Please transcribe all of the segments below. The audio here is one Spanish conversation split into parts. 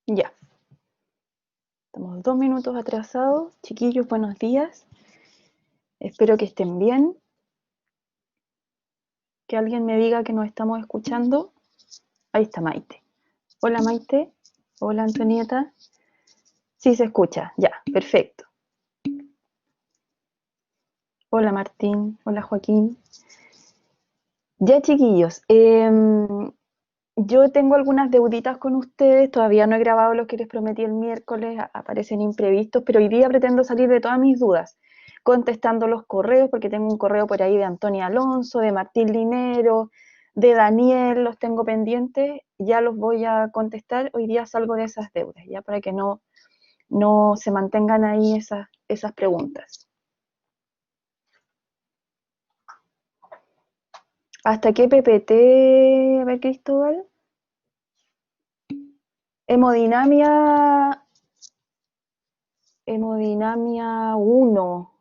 Ya, estamos 2 minutos atrasados. Chiquillos, buenos días. Espero que estén bien. Que alguien me diga que nos estamos escuchando. Ahí está Maite. Hola Maite. Hola Antonieta. Sí se escucha. Ya, perfecto. Hola Martín. Hola Joaquín. Ya chiquillos, yo tengo algunas deuditas con ustedes. Todavía no he grabado lo que les prometí el miércoles. Aparecen imprevistos, pero hoy día pretendo salir de todas mis dudas, contestando los correos, porque tengo un correo por ahí de Antonia Alonso, de Martín Linero, de Daniel, los tengo pendientes. Ya los voy a contestar. Hoy día salgo de esas deudas, ya para que no se mantengan ahí esas preguntas. ¿Hasta qué PPT? A ver, Cristóbal. Hemodinamia, hemodinamia 1.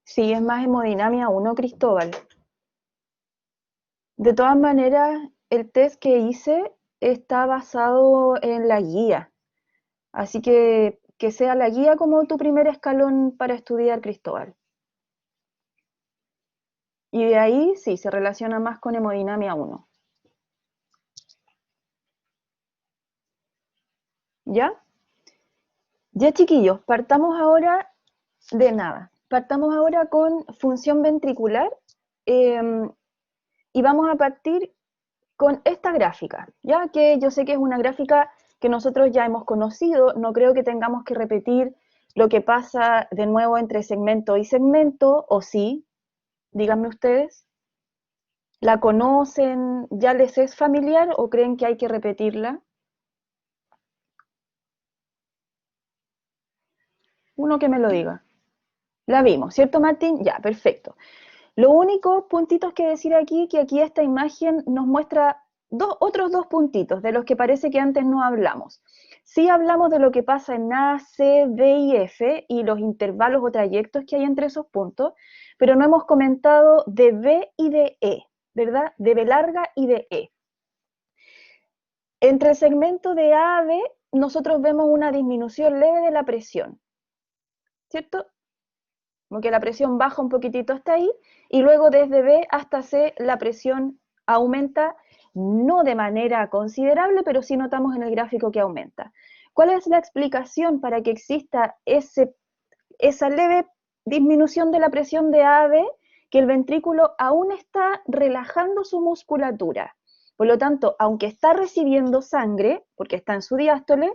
Sí, es más hemodinamia 1, Cristóbal. De todas maneras, el test que hice está basado en la guía. Así que sea la guía como tu primer escalón para estudiar, Cristóbal. Y de ahí sí, se relaciona más con hemodinamia 1. ¿Ya? Ya, chiquillos, partamos ahora de nada. Partamos ahora con función ventricular. eh, y vamos a partir con esta gráfica, ya que yo sé que es una gráfica que nosotros ya hemos conocido. No creo que tengamos que repetir lo que pasa de nuevo entre segmento y segmento, o sí, díganme ustedes. ¿La conocen? ¿Ya les es familiar o creen que hay que repetirla? Uno que me lo diga. La vimos, ¿cierto, Martín? Ya, perfecto. Lo único, puntitos que decir aquí, que aquí esta imagen nos muestra otros dos puntitos de los que parece que antes no hablamos. Sí hablamos de lo que pasa en A, C, D y F y los intervalos o trayectos que hay entre esos puntos, pero no hemos comentado de B y de E, ¿verdad? De B larga y de E. Entre el segmento de A a B, nosotros vemos una disminución leve de la presión, ¿cierto? Como que la presión baja un poquitito hasta ahí, y luego desde B hasta C la presión aumenta, no de manera considerable, pero sí notamos en el gráfico que aumenta. ¿Cuál es la explicación para que exista esa leve disminución de la presión de A a B? Que el ventrículo aún está relajando su musculatura. Por lo tanto, aunque está recibiendo sangre, porque está en su diástole,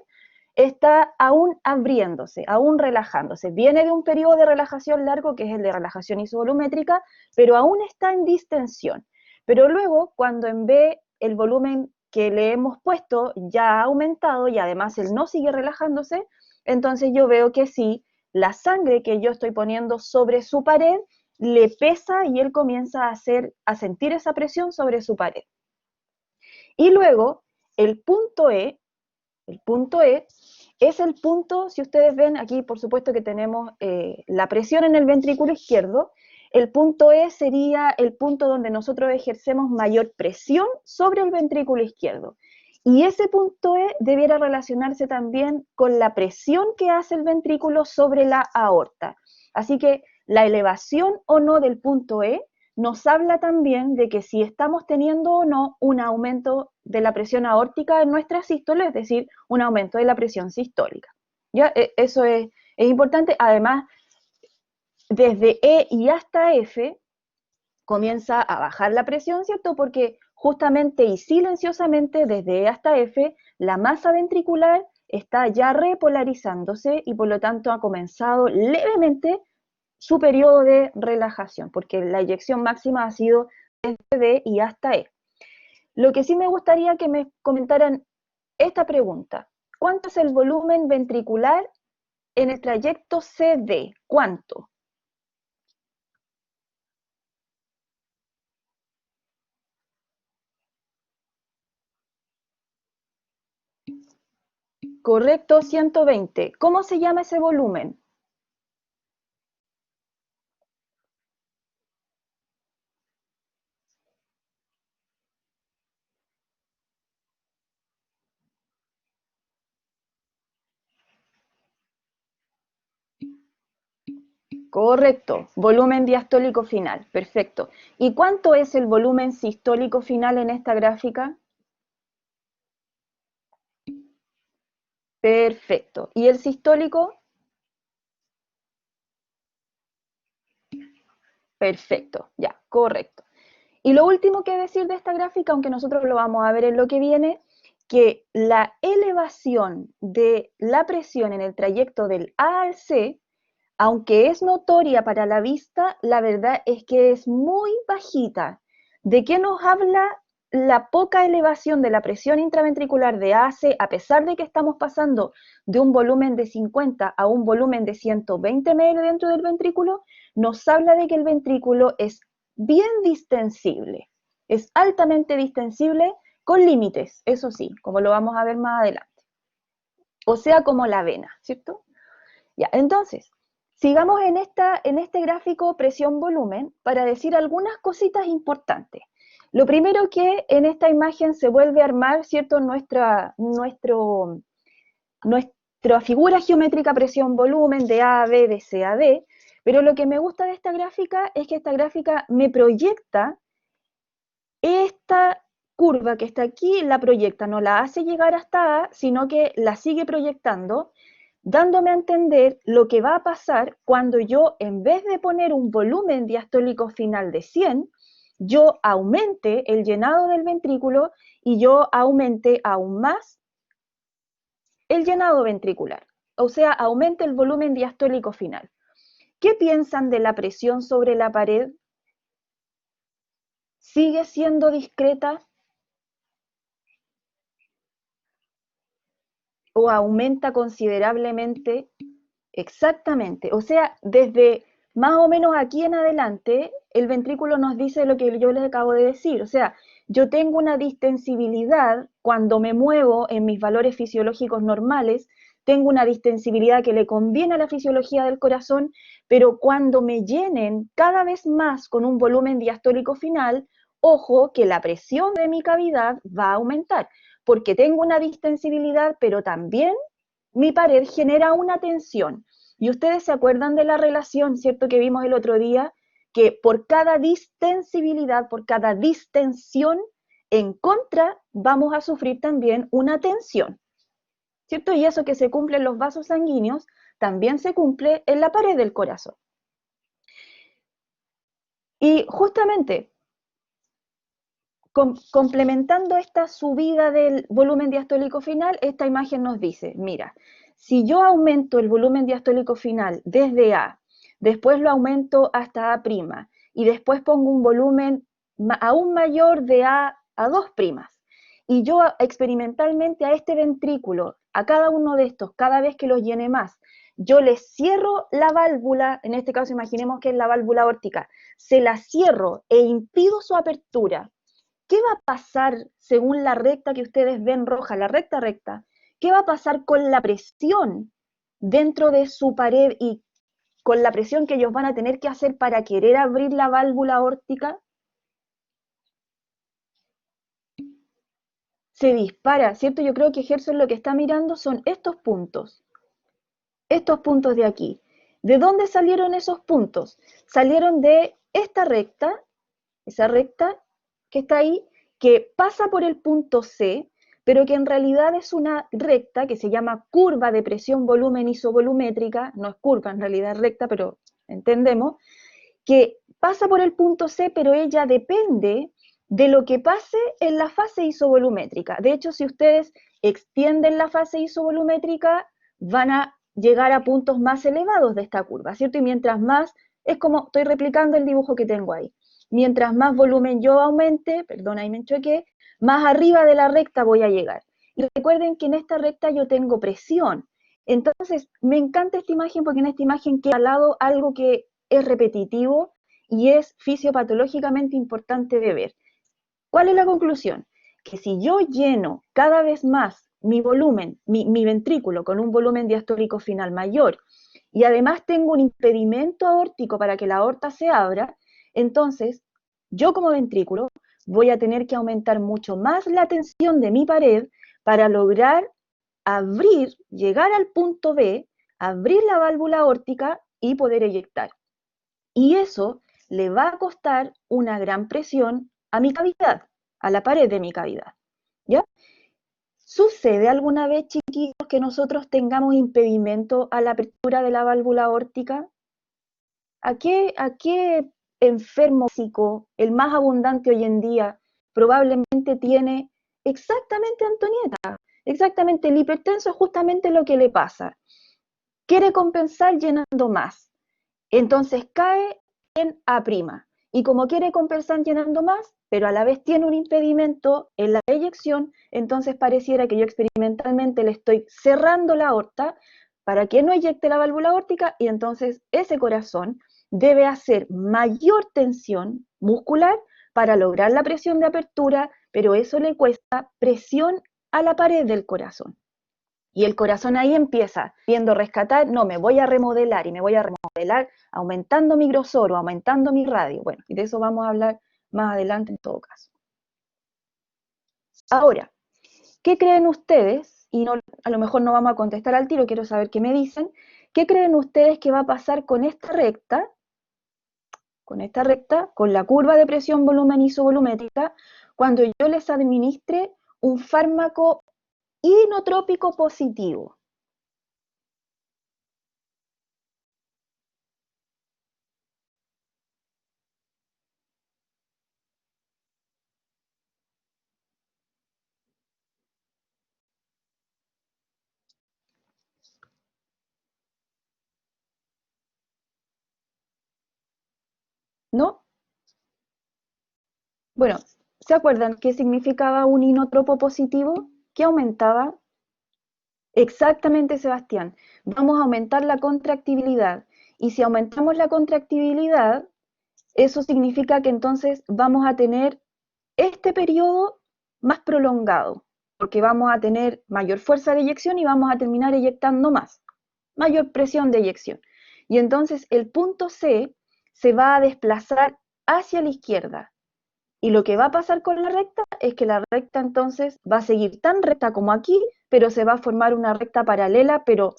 está aún abriéndose, aún relajándose. Viene de un periodo de relajación largo, que es el de relajación isovolumétrica, pero aún está en distensión. Pero luego, cuando en B el volumen que le hemos puesto ya ha aumentado y además él no sigue relajándose, entonces yo veo que sí, la sangre que yo estoy poniendo sobre su pared le pesa y él comienza a sentir esa presión sobre su pared. Y luego, el punto E, el punto E es el punto, si ustedes ven aquí, por supuesto que tenemos la presión en el ventrículo izquierdo. El punto E sería el punto donde nosotros ejercemos mayor presión sobre el ventrículo izquierdo. Y ese punto E debiera relacionarse también con la presión que hace el ventrículo sobre la aorta. Así que la elevación o no del punto E nos habla también de que si estamos teniendo o no un aumento de la presión aórtica en nuestra sístole, es decir, un aumento de la presión sistólica. ¿Ya? Eso es importante. Además, desde E y hasta F comienza a bajar la presión, ¿cierto? Porque justamente y silenciosamente desde E hasta F, la masa ventricular está ya repolarizándose y por lo tanto ha comenzado levemente su periodo de relajación, porque la eyección máxima ha sido desde D y hasta E. Lo que sí me gustaría que me comentaran esta pregunta: ¿cuánto es el volumen ventricular en el trayecto CD? ¿Cuánto? Correcto, 120. ¿Cómo se llama ese volumen? Correcto, volumen diastólico final, perfecto. ¿Y cuánto es el volumen sistólico final en esta gráfica? Perfecto. ¿Y el sistólico? Perfecto, ya, correcto. Y lo último que decir de esta gráfica, aunque nosotros lo vamos a ver en lo que viene, que la elevación de la presión en el trayecto del A al C, aunque es notoria para la vista, la verdad es que es muy bajita. ¿De qué nos habla la poca elevación de la presión intraventricular de A a C, a pesar de que estamos pasando de un volumen de 50 a un volumen de 120 ml dentro del ventrículo? Nos habla de que el ventrículo es bien distensible, es altamente distensible con límites, eso sí, como lo vamos a ver más adelante. O sea, como la vena, ¿cierto? Ya, entonces, sigamos en este gráfico presión-volumen para decir algunas cositas importantes. Lo primero que en esta imagen se vuelve a armar, ¿cierto? Nuestra figura geométrica presión-volumen de A a B, de C a D, pero lo que me gusta de esta gráfica es que esta gráfica me proyecta esta curva que está aquí, la proyecta, no la hace llegar hasta A, sino que la sigue proyectando, dándome a entender lo que va a pasar cuando yo, en vez de poner un volumen diastólico final de 100, yo aumente el llenado del ventrículo y yo aumente aún más el llenado ventricular, o sea, aumente el volumen diastólico final. ¿Qué piensan de la presión sobre la pared? ¿Sigue siendo discreta o aumenta considerablemente? Exactamente, o sea, desde más o menos aquí en adelante, el ventrículo nos dice lo que yo les acabo de decir, o sea, yo tengo una distensibilidad cuando me muevo en mis valores fisiológicos normales, tengo una distensibilidad que le conviene a la fisiología del corazón, pero cuando me llenen cada vez más con un volumen diastólico final, ojo que la presión de mi cavidad va a aumentar, porque tengo una distensibilidad, pero también mi pared genera una tensión. Y ustedes se acuerdan de la relación, ¿cierto?, que vimos el otro día, que por cada distensibilidad, por cada distensión en contra, vamos a sufrir también una tensión, ¿cierto? Y eso que se cumple en los vasos sanguíneos, también se cumple en la pared del corazón. Y justamente, complementando esta subida del volumen diastólico final, esta imagen nos dice, mira, si yo aumento el volumen diastólico final desde A, después lo aumento hasta A' y después pongo un volumen aún mayor de A a 2', y yo experimentalmente a este ventrículo, a cada uno de estos, cada vez que los llene más, yo le cierro la válvula, en este caso imaginemos que es la válvula aórtica, se la cierro e impido su apertura. ¿Qué va a pasar según la recta que ustedes ven roja, la recta recta? ¿Qué va a pasar con la presión dentro de su pared y con la presión que ellos van a tener que hacer para querer abrir la válvula aórtica? Se dispara, ¿cierto? Yo creo que Gerson lo que está mirando son estos puntos de aquí. ¿De dónde salieron esos puntos? Salieron de esta recta, esa recta que está ahí, que pasa por el punto C, pero que en realidad es una recta que se llama curva de presión-volumen isovolumétrica, no es curva, en realidad es recta, pero entendemos, que pasa por el punto C, pero ella depende de lo que pase en la fase isovolumétrica. De hecho, si ustedes extienden la fase isovolumétrica, van a llegar a puntos más elevados de esta curva, ¿cierto? Y mientras más, es como, estoy replicando el dibujo que tengo ahí, mientras más volumen yo aumente, perdón, ahí me enchoqué, más arriba de la recta voy a llegar. Y recuerden que en esta recta yo tengo presión. Entonces, me encanta esta imagen porque en esta imagen queda al lado algo que es repetitivo y es fisiopatológicamente importante de ver. ¿Cuál es la conclusión? Que si yo lleno cada vez más mi volumen, mi ventrículo con un volumen diastólico final mayor, y además tengo un impedimento aórtico para que la aorta se abra, entonces yo como ventrículo voy a tener que aumentar mucho más la tensión de mi pared para lograr abrir, llegar al punto B, abrir la válvula aórtica y poder eyectar. Y eso le va a costar una gran presión a mi cavidad, a la pared de mi cavidad, ¿ya? ¿Sucede alguna vez, chiquillos, que nosotros tengamos impedimento a la apertura de la válvula aórtica? ¿A qué enfermo físico, el más abundante hoy en día, probablemente tiene exactamente, Antonieta, exactamente el hipertenso es justamente lo que le pasa? Quiere compensar llenando más, entonces cae en A'. Y como quiere compensar llenando más, pero a la vez tiene un impedimento en la eyección, entonces pareciera que yo experimentalmente le estoy cerrando la aorta para que no eyecte la válvula aórtica y entonces ese corazón debe hacer mayor tensión muscular para lograr la presión de apertura, pero eso le cuesta presión a la pared del corazón. Y el corazón ahí empieza, viendo rescatar, no, me voy a remodelar y me voy a remodelar aumentando mi grosor o aumentando mi radio. Bueno, y de eso vamos a hablar más adelante en todo caso. Ahora, ¿qué creen ustedes? Y no, a lo mejor no vamos a contestar al tiro, quiero saber qué me dicen. ¿Qué creen ustedes que va a pasar con esta recta? Con la curva de presión, volumen isovolumétrica, cuando yo les administre un fármaco inotrópico positivo. ¿No? Bueno, ¿se acuerdan qué significaba un inotropo positivo? ¿Qué aumentaba? Exactamente, Sebastián. Vamos a aumentar la contractibilidad. Y si aumentamos la contractibilidad, eso significa que entonces vamos a tener este periodo más prolongado, porque vamos a tener mayor fuerza de eyección y vamos a terminar eyectando más, mayor presión de eyección. Y entonces el punto C se va a desplazar hacia la izquierda. Y lo que va a pasar con la recta es que la recta entonces va a seguir tan recta como aquí, pero se va a formar una recta paralela, pero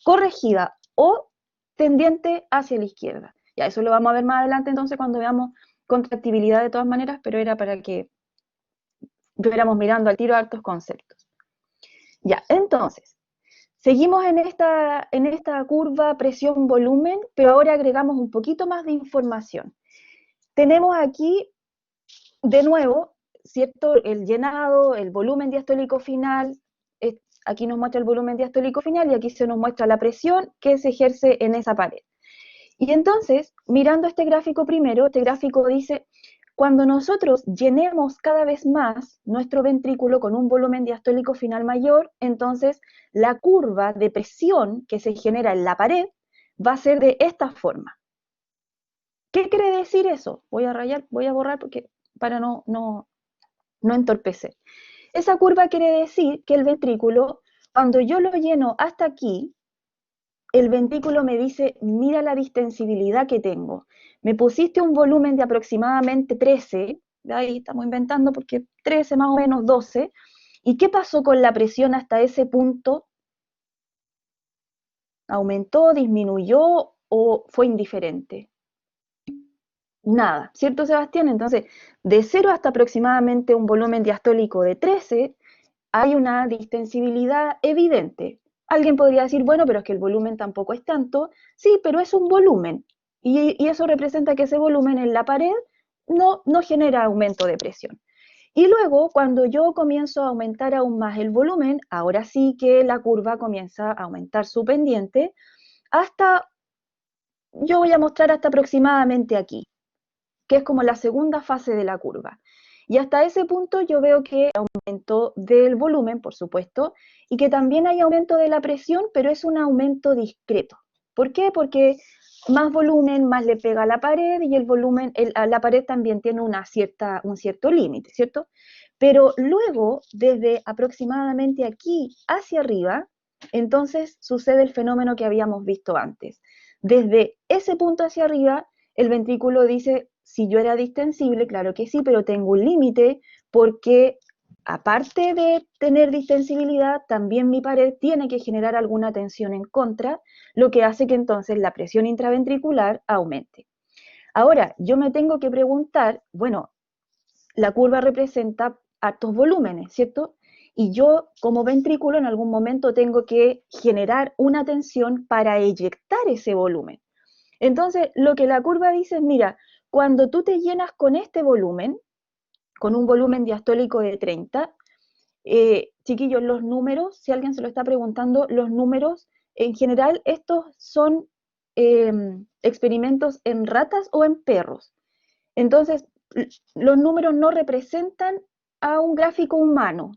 corregida o tendiente hacia la izquierda. Ya, eso lo vamos a ver más adelante entonces cuando veamos contractibilidad de todas maneras, pero era para que fuéramos mirando al tiro hartos conceptos. Ya, entonces, seguimos en esta curva presión-volumen, pero ahora agregamos un poquito más de información. Tenemos aquí de nuevo, ¿cierto? El llenado, el volumen diastólico final, aquí nos muestra el volumen diastólico final y aquí se nos muestra la presión que se ejerce en esa pared. Y entonces, mirando este gráfico primero, este gráfico dice, cuando nosotros llenemos cada vez más nuestro ventrículo con un volumen diastólico final mayor, entonces la curva de presión que se genera en la pared va a ser de esta forma. ¿Qué quiere decir eso? Voy a borrar porque para no entorpecer. Esa curva quiere decir que el ventrículo, cuando yo lo lleno hasta aquí, el ventrículo me dice, mira la distensibilidad que tengo. Me pusiste un volumen de aproximadamente 13, de ahí estamos inventando porque 13 más o menos 12, ¿y qué pasó con la presión hasta ese punto? ¿Aumentó, disminuyó o fue indiferente? Nada, ¿cierto, Sebastián? Entonces, de 0 hasta aproximadamente un volumen diastólico de 13, hay una distensibilidad evidente. Alguien podría decir, bueno, pero es que el volumen tampoco es tanto. Sí, pero es un volumen. Y eso representa que ese volumen en la pared no genera aumento de presión. Y luego, cuando yo comienzo a aumentar aún más el volumen, ahora sí que la curva comienza a aumentar su pendiente hasta, yo voy a mostrar hasta aproximadamente aquí, que es como la segunda fase de la curva. Y hasta ese punto yo veo que hay aumento del volumen, por supuesto, y que también hay aumento de la presión, pero es un aumento discreto. ¿Por qué? Porque más volumen, más le pega a la pared y el volumen, a la pared también tiene un cierto límite, ¿cierto? Pero luego, desde aproximadamente aquí hacia arriba, entonces sucede el fenómeno que habíamos visto antes. Desde ese punto hacia arriba, el ventrículo dice, si yo era distensible, claro que sí, pero tengo un límite porque aparte de tener distensibilidad, también mi pared tiene que generar alguna tensión en contra, lo que hace que entonces la presión intraventricular aumente. Ahora, yo me tengo que preguntar, bueno, la curva representa hartos volúmenes, ¿cierto? Y yo como ventrículo en algún momento tengo que generar una tensión para eyectar ese volumen. Entonces, lo que la curva dice es, mira, cuando tú te llenas con este volumen, con un volumen diastólico de 30, chiquillos, los números, si alguien se lo está preguntando, los números, en general, estos son experimentos en ratas o en perros. Entonces, los números no representan a un gráfico humano,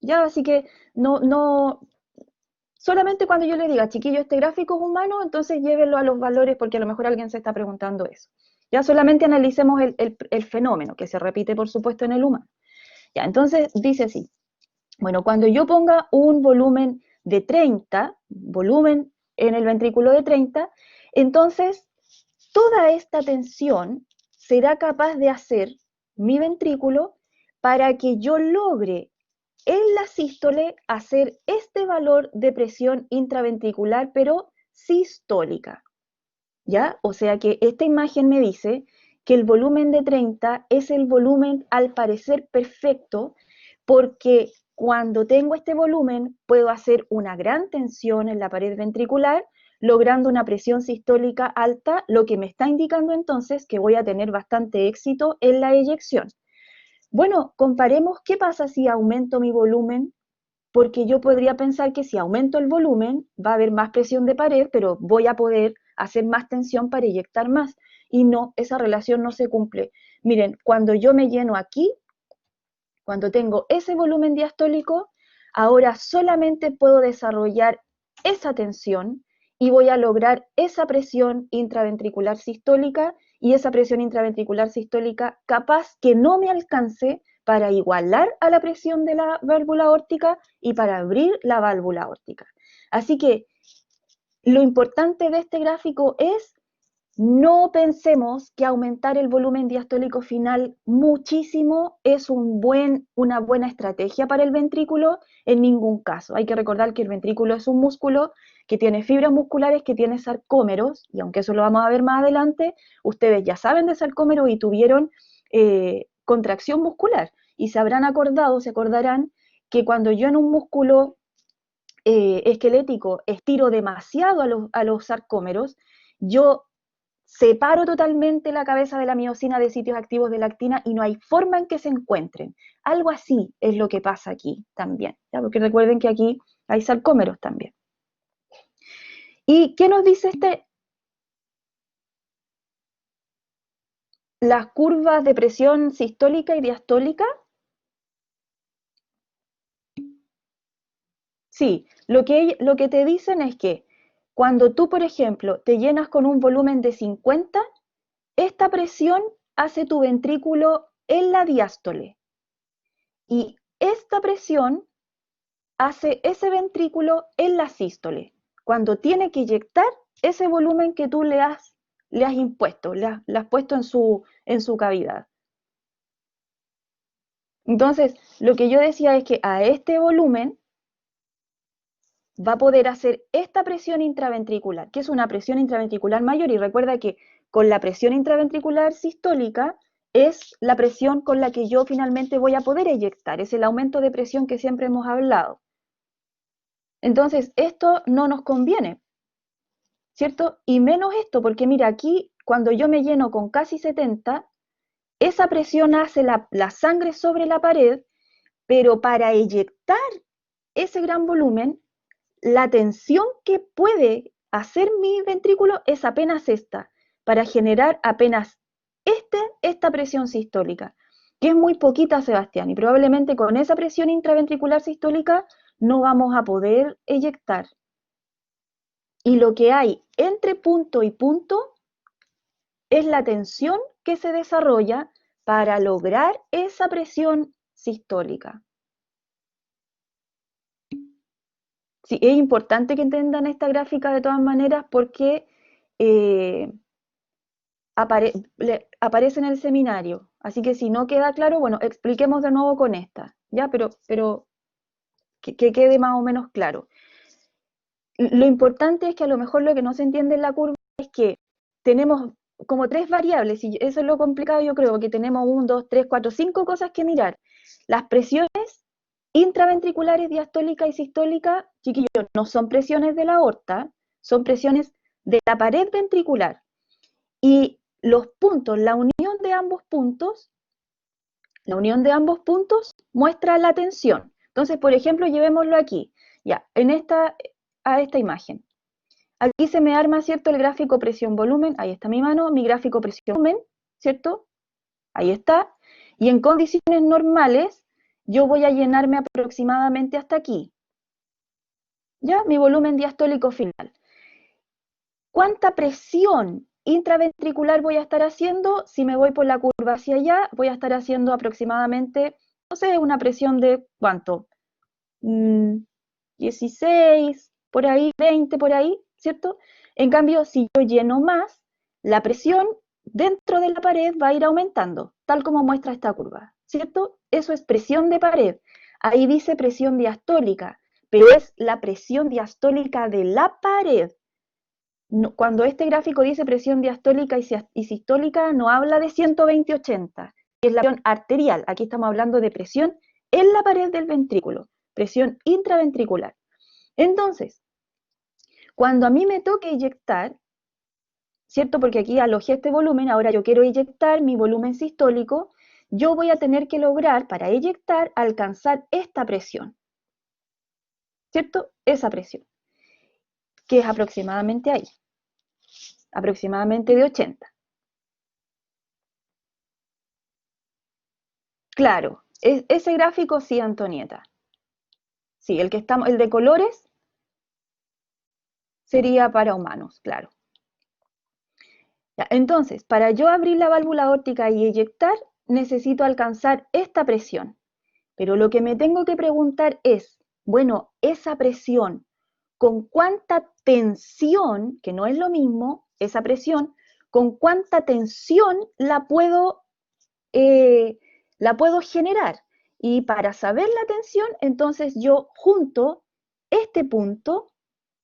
¿ya? Así que no, solamente cuando yo le diga, chiquillo, este gráfico es humano, entonces llévenlo a los valores, porque a lo mejor alguien se está preguntando eso. Ya solamente analicemos el fenómeno, que se repite, por supuesto, en el humano. Ya, entonces dice así, bueno, cuando yo ponga un volumen de 30, volumen en el ventrículo de 30, entonces toda esta tensión será capaz de hacer mi ventrículo para que yo logre en la sístole hacer este valor de presión intraventricular, pero sistólica, ¿ya? O sea que esta imagen me dice que el volumen de 30 es el volumen al parecer perfecto, porque cuando tengo este volumen puedo hacer una gran tensión en la pared ventricular, logrando una presión sistólica alta, lo que me está indicando entonces que voy a tener bastante éxito en la eyección. Bueno, comparemos qué pasa si aumento mi volumen, porque yo podría pensar que si aumento el volumen va a haber más presión de pared, pero voy a poder hacer más tensión para eyectar más. Y no, esa relación no se cumple. Miren, cuando yo me lleno aquí, cuando tengo ese volumen diastólico, ahora solamente puedo desarrollar esa tensión y voy a lograr esa presión intraventricular sistólica, y esa presión intraventricular sistólica capaz que no me alcance para igualar a la presión de la válvula aórtica y para abrir la válvula aórtica. Así que lo importante de este gráfico es: no pensemos que aumentar el volumen diastólico final muchísimo es una buena estrategia para el ventrículo, en ningún caso. Hay que recordar que el ventrículo es un músculo que tiene fibras musculares, que tiene sarcómeros, y aunque eso lo vamos a ver más adelante, ustedes ya saben de sarcómeros y tuvieron contracción muscular, y se habrán acordado, se acordarán que cuando yo en un músculo esquelético estiro demasiado a los sarcómeros, yo separo totalmente la cabeza de la miosina de sitios activos de la actina y no hay forma en que se encuentren. Algo así es lo que pasa aquí también, ¿ya? Porque recuerden que aquí hay sarcómeros también. ¿Y qué nos dice las curvas de presión sistólica y diastólica? Sí, lo que te dicen es que cuando tú, por ejemplo, te llenas con un volumen de 50, esta presión hace tu ventrículo en la diástole, y esta presión hace ese ventrículo en la sístole, cuando tiene que inyectar ese volumen que tú le has impuesto, le has puesto en su cavidad. Entonces, lo que yo decía es que a este volumen va a poder hacer esta presión intraventricular, que es una presión intraventricular mayor, y recuerda que con la presión intraventricular sistólica es la presión con la que yo finalmente voy a poder eyectar, es el aumento de presión que siempre hemos hablado. Entonces, esto no nos conviene, ¿cierto? Y menos esto, porque mira, aquí cuando yo me lleno con casi 70, esa presión hace la sangre sobre la pared, pero para eyectar ese gran volumen, la tensión que puede hacer mi ventrículo es apenas esta, para generar apenas esta presión sistólica, que es muy poquita, Sebastián, y probablemente con esa presión intraventricular sistólica no vamos a poder eyectar. Y lo que hay entre punto y punto es la tensión que se desarrolla para lograr esa presión sistólica. Sí, es importante que entendan esta gráfica de todas maneras, porque eh, aparece en el seminario. Así que si no queda claro, bueno, expliquemos de nuevo con esta, ¿ya? Pero que quede más o menos claro. Lo importante es que a lo mejor lo que no se entiende en la curva es que tenemos como tres variables, y eso es lo complicado yo creo, porque tenemos 1, 2, 3, 4, 5 cosas que mirar. Las presiones intraventriculares diastólica y sistólica, chiquillos, no son presiones de la aorta, son presiones de la pared ventricular. Y los puntos, la unión de ambos puntos muestra la tensión. Entonces, por ejemplo, llevémoslo aquí, ya, a esta imagen. Aquí se me arma, ¿cierto?, el gráfico presión-volumen, ahí está mi mano, mi gráfico presión-volumen, ¿cierto? Ahí está. Y en condiciones normales, yo voy a llenarme aproximadamente hasta aquí. ¿Ya? Mi volumen diastólico final. ¿Cuánta presión intraventricular voy a estar haciendo? Si me voy por la curva hacia allá, voy a estar haciendo aproximadamente, no sé, una presión de, ¿cuánto? 16, por ahí, 20, por ahí, ¿cierto? En cambio, si yo lleno más, la presión dentro de la pared va a ir aumentando, tal como muestra esta curva, ¿cierto? Eso es presión de pared. Ahí dice presión diastólica, pero es la presión diastólica de la pared. No, cuando este gráfico dice presión diastólica y sistólica, no habla de 120-80, que es la presión arterial. Aquí estamos hablando de presión en la pared del ventrículo, presión intraventricular. Entonces, cuando a mí me toque inyectar, ¿cierto? Porque aquí alojé este volumen, ahora yo quiero inyectar mi volumen sistólico, yo voy a tener que lograr, para inyectar, alcanzar esta presión, ¿cierto? Esa presión, que es aproximadamente ahí, aproximadamente de 80. Claro, ese gráfico sí, Antonieta. Sí, el de colores sería para humanos, claro. Ya, entonces, para yo abrir la válvula aórtica y eyectar, necesito alcanzar esta presión. Pero lo que me tengo que preguntar es, bueno, esa presión, ¿con cuánta tensión, que no es lo mismo, esa presión, con cuánta tensión la puedo generar? Y para saber la tensión, entonces yo junto este punto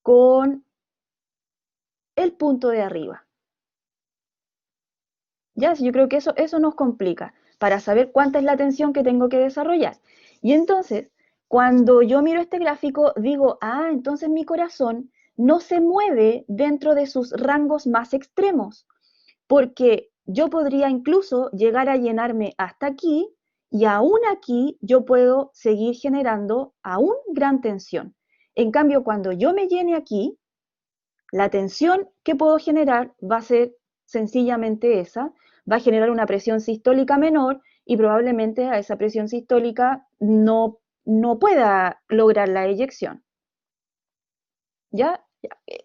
con el punto de arriba. ¿Ya? Yo creo que eso nos complica para saber cuánta es la tensión que tengo que desarrollar. Y entonces, cuando yo miro este gráfico, digo, entonces mi corazón no se mueve dentro de sus rangos más extremos, porque yo podría incluso llegar a llenarme hasta aquí y aún aquí yo puedo seguir generando aún gran tensión. En cambio, cuando yo me llene aquí, la tensión que puedo generar va a ser sencillamente esa, va a generar una presión sistólica menor y probablemente a esa presión sistólica no pueda lograr la eyección. ¿Ya?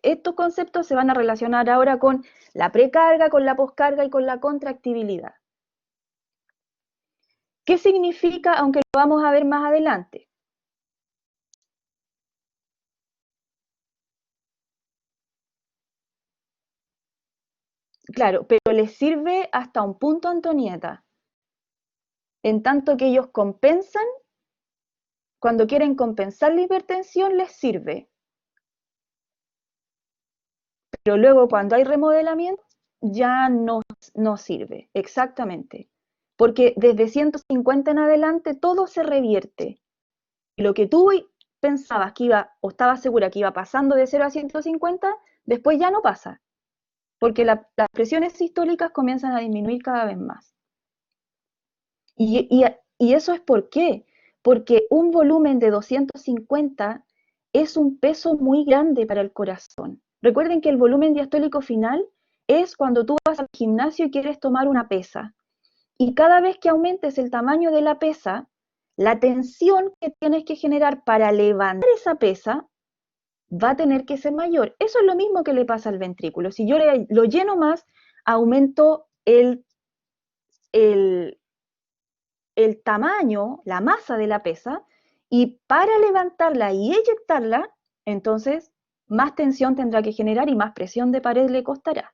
Estos conceptos se van a relacionar ahora con la precarga, con la poscarga y con la contractibilidad. ¿Qué significa, aunque lo vamos a ver más adelante? Claro, pero les sirve hasta un punto, Antonieta. En tanto que ellos compensan, cuando quieren compensar la hipertensión, les sirve. Pero luego cuando hay remodelamiento, ya no sirve, exactamente. Porque desde 150 en adelante todo se revierte. Y lo que tú pensabas que iba, o estabas segura que iba pasando de 0 a 150, después ya no pasa. Porque las presiones sistólicas comienzan a disminuir cada vez más. Y eso es ¿por qué? Porque un volumen de 250 es un peso muy grande para el corazón. Recuerden que el volumen diastólico final es cuando tú vas al gimnasio y quieres tomar una pesa. Y cada vez que aumentes el tamaño de la pesa, la tensión que tienes que generar para levantar esa pesa va a tener que ser mayor. Eso es lo mismo que le pasa al ventrículo. Si yo lo lleno más, aumento el tamaño, la masa de la pesa, y para levantarla y eyectarla, entonces más tensión tendrá que generar y más presión de pared le costará.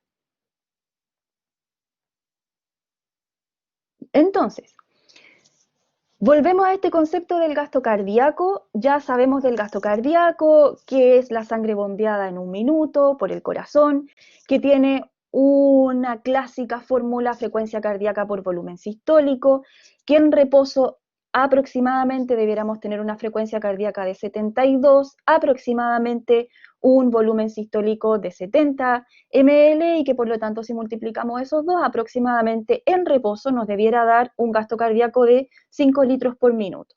Entonces, volvemos a este concepto del gasto cardíaco. Ya sabemos del gasto cardíaco, que es la sangre bombeada en un minuto por el corazón, que tiene una clásica fórmula frecuencia cardíaca por volumen sistólico, que en reposo aproximadamente debiéramos tener una frecuencia cardíaca de 72, aproximadamente un volumen sistólico de 70 ml y que por lo tanto si multiplicamos esos dos, aproximadamente en reposo nos debiera dar un gasto cardíaco de 5 litros por minuto.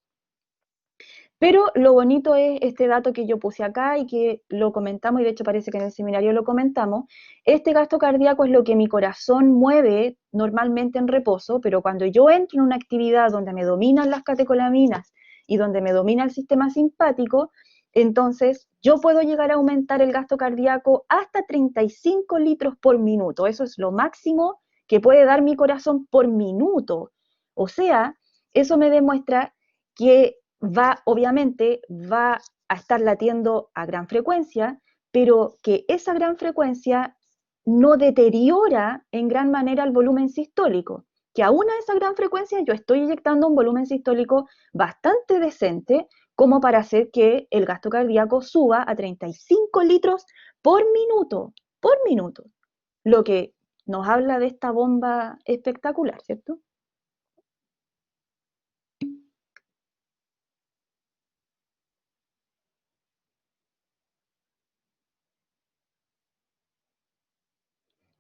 Pero lo bonito es este dato que yo puse acá y que lo comentamos, y de hecho parece que en el seminario lo comentamos. Este gasto cardíaco es lo que mi corazón mueve normalmente en reposo, pero cuando yo entro en una actividad donde me dominan las catecolaminas y donde me domina el sistema simpático, entonces yo puedo llegar a aumentar el gasto cardíaco hasta 35 litros por minuto. Eso es lo máximo que puede dar mi corazón por minuto. O sea, eso me demuestra que obviamente va a estar latiendo a gran frecuencia, pero que esa gran frecuencia no deteriora en gran manera el volumen sistólico, que aún a esa gran frecuencia yo estoy inyectando un volumen sistólico bastante decente como para hacer que el gasto cardíaco suba a 35 litros por minuto, lo que nos habla de esta bomba espectacular, ¿cierto?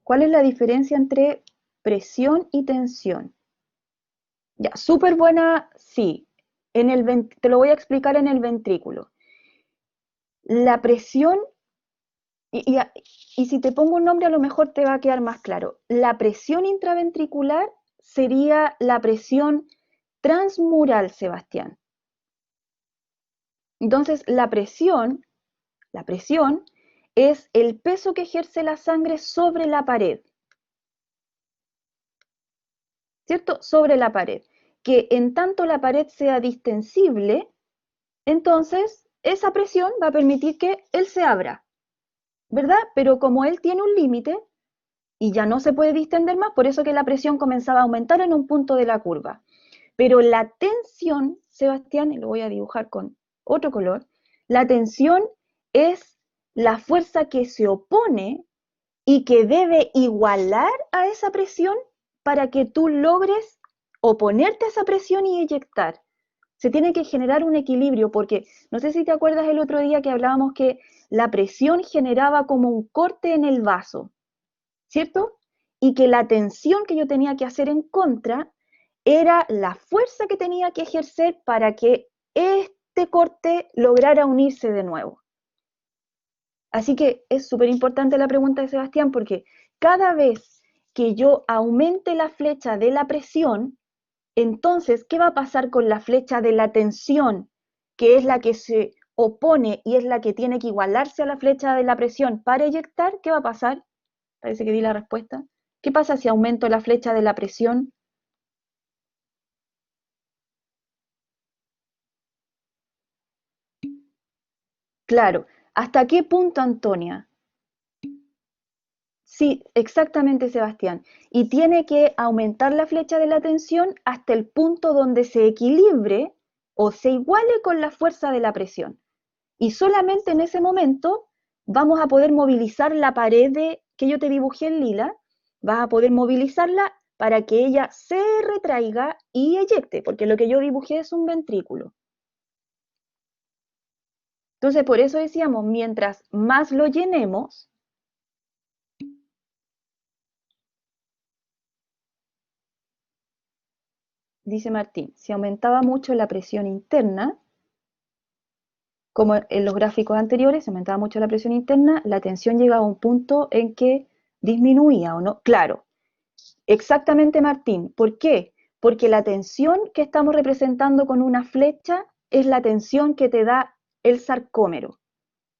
¿Cuál es la diferencia entre presión y tensión? Ya, súper buena, sí. Te lo voy a explicar en el ventrículo. La presión, y, y, y si te pongo un nombre a lo mejor te va a quedar más claro. La presión intraventricular sería la presión transmural, Sebastián. Entonces, la presión es el peso que ejerce la sangre sobre la pared. ¿Cierto? Sobre la pared. Que en tanto la pared sea distensible, entonces esa presión va a permitir que él se abra, ¿verdad? Pero como él tiene un límite y ya no se puede distender más, por eso que la presión comenzaba a aumentar en un punto de la curva. Pero la tensión, Sebastián, y lo voy a dibujar con otro color, la tensión es la fuerza que se opone y que debe igualar a esa presión para que tú logres oponerte a esa presión y eyectar. Se tiene que generar un equilibrio porque no sé si te acuerdas el otro día que hablábamos que la presión generaba como un corte en el vaso, ¿cierto? Y que la tensión que yo tenía que hacer en contra era la fuerza que tenía que ejercer para que este corte lograra unirse de nuevo. Así que es súper importante la pregunta de Sebastián porque cada vez que yo aumente la flecha de la presión, entonces, ¿qué va a pasar con la flecha de la tensión, que es la que se opone y es la que tiene que igualarse a la flecha de la presión para eyectar? ¿Qué va a pasar? Parece que di la respuesta. ¿Qué pasa si aumento la flecha de la presión? Claro. ¿Hasta qué punto, Antonia? Sí, exactamente, Sebastián. Y tiene que aumentar la flecha de la tensión hasta el punto donde se equilibre o se iguale con la fuerza de la presión. Y solamente en ese momento vamos a poder movilizar la pared que yo te dibujé en lila, vas a poder movilizarla para que ella se retraiga y eyecte, porque lo que yo dibujé es un ventrículo. Entonces, por eso decíamos, mientras más lo llenemos, dice Martín, si aumentaba mucho la presión interna, como en los gráficos anteriores, se aumentaba mucho la presión interna, la tensión llegaba a un punto en que disminuía, ¿o no? Claro, exactamente, Martín. ¿Por qué? Porque la tensión que estamos representando con una flecha es la tensión que te da el sarcómero.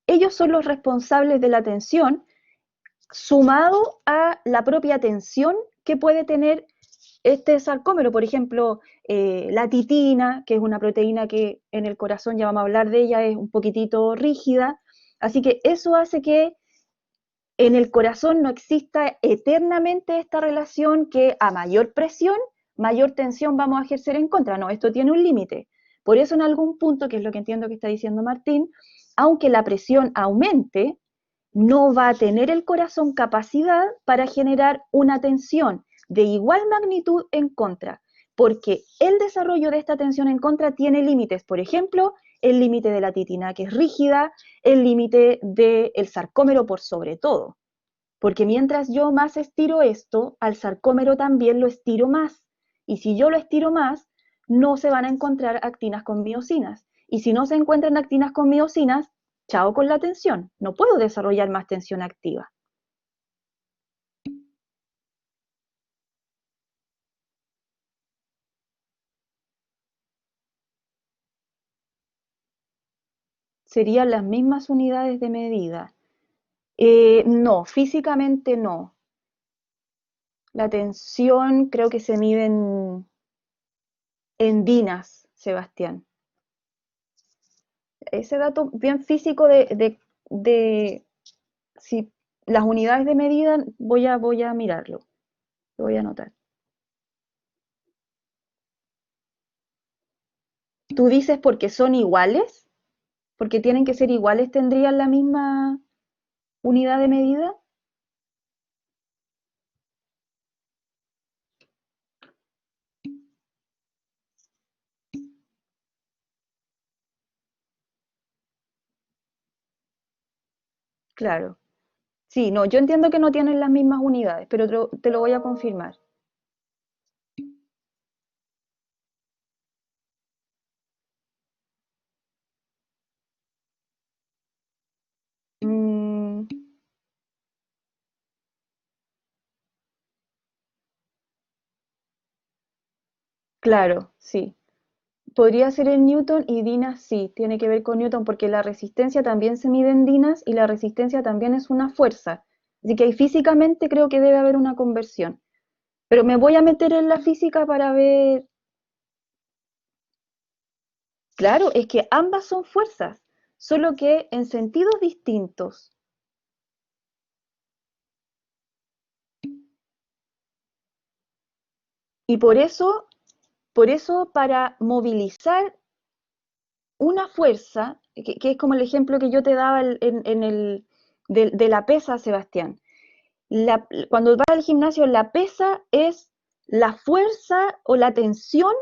Ellos son los responsables de la tensión sumado a la propia tensión que puede tener este sarcómero. Por ejemplo, la titina, que es una proteína que en el corazón, ya vamos a hablar de ella, es un poquitito rígida. Así que eso hace que en el corazón no exista eternamente esta relación que a mayor presión, mayor tensión vamos a ejercer en contra. No, esto tiene un límite. Por eso en algún punto, que es lo que entiendo que está diciendo Martín, aunque la presión aumente, no va a tener el corazón capacidad para generar una tensión de igual magnitud en contra, porque el desarrollo de esta tensión en contra tiene límites, por ejemplo, el límite de la titina, que es rígida, el límite del sarcómero por sobre todo, porque mientras yo más estiro esto, al sarcómero también lo estiro más, y si yo lo estiro más, no se van a encontrar actinas con miosinas, y si no se encuentran actinas con miosinas, chao con la tensión, no puedo desarrollar más tensión activa. Serían las mismas unidades de medida. No, físicamente no. La tensión creo que se mide en dinas, Sebastián. Ese dato bien físico de si las unidades de medida, voy a mirarlo, lo voy a anotar. ¿Tú dices porque son iguales? ¿Porque tienen que ser iguales tendrían la misma unidad de medida? Claro. Sí, no, yo entiendo que no tienen las mismas unidades, pero te lo voy a confirmar. Mm, claro, sí. Podría ser en Newton y Dinas sí, tiene que ver con Newton porque la resistencia también se mide en Dinas y la resistencia también es una fuerza. Así que ahí físicamente creo que debe haber una conversión. Pero me voy a meter en la física para ver. Claro, es que ambas son fuerzas, solo que en sentidos distintos. Y por eso para movilizar una fuerza, que es como el ejemplo que yo te daba en el, de la pesa, Sebastián. Cuando vas al gimnasio, la pesa es la fuerza o la tensión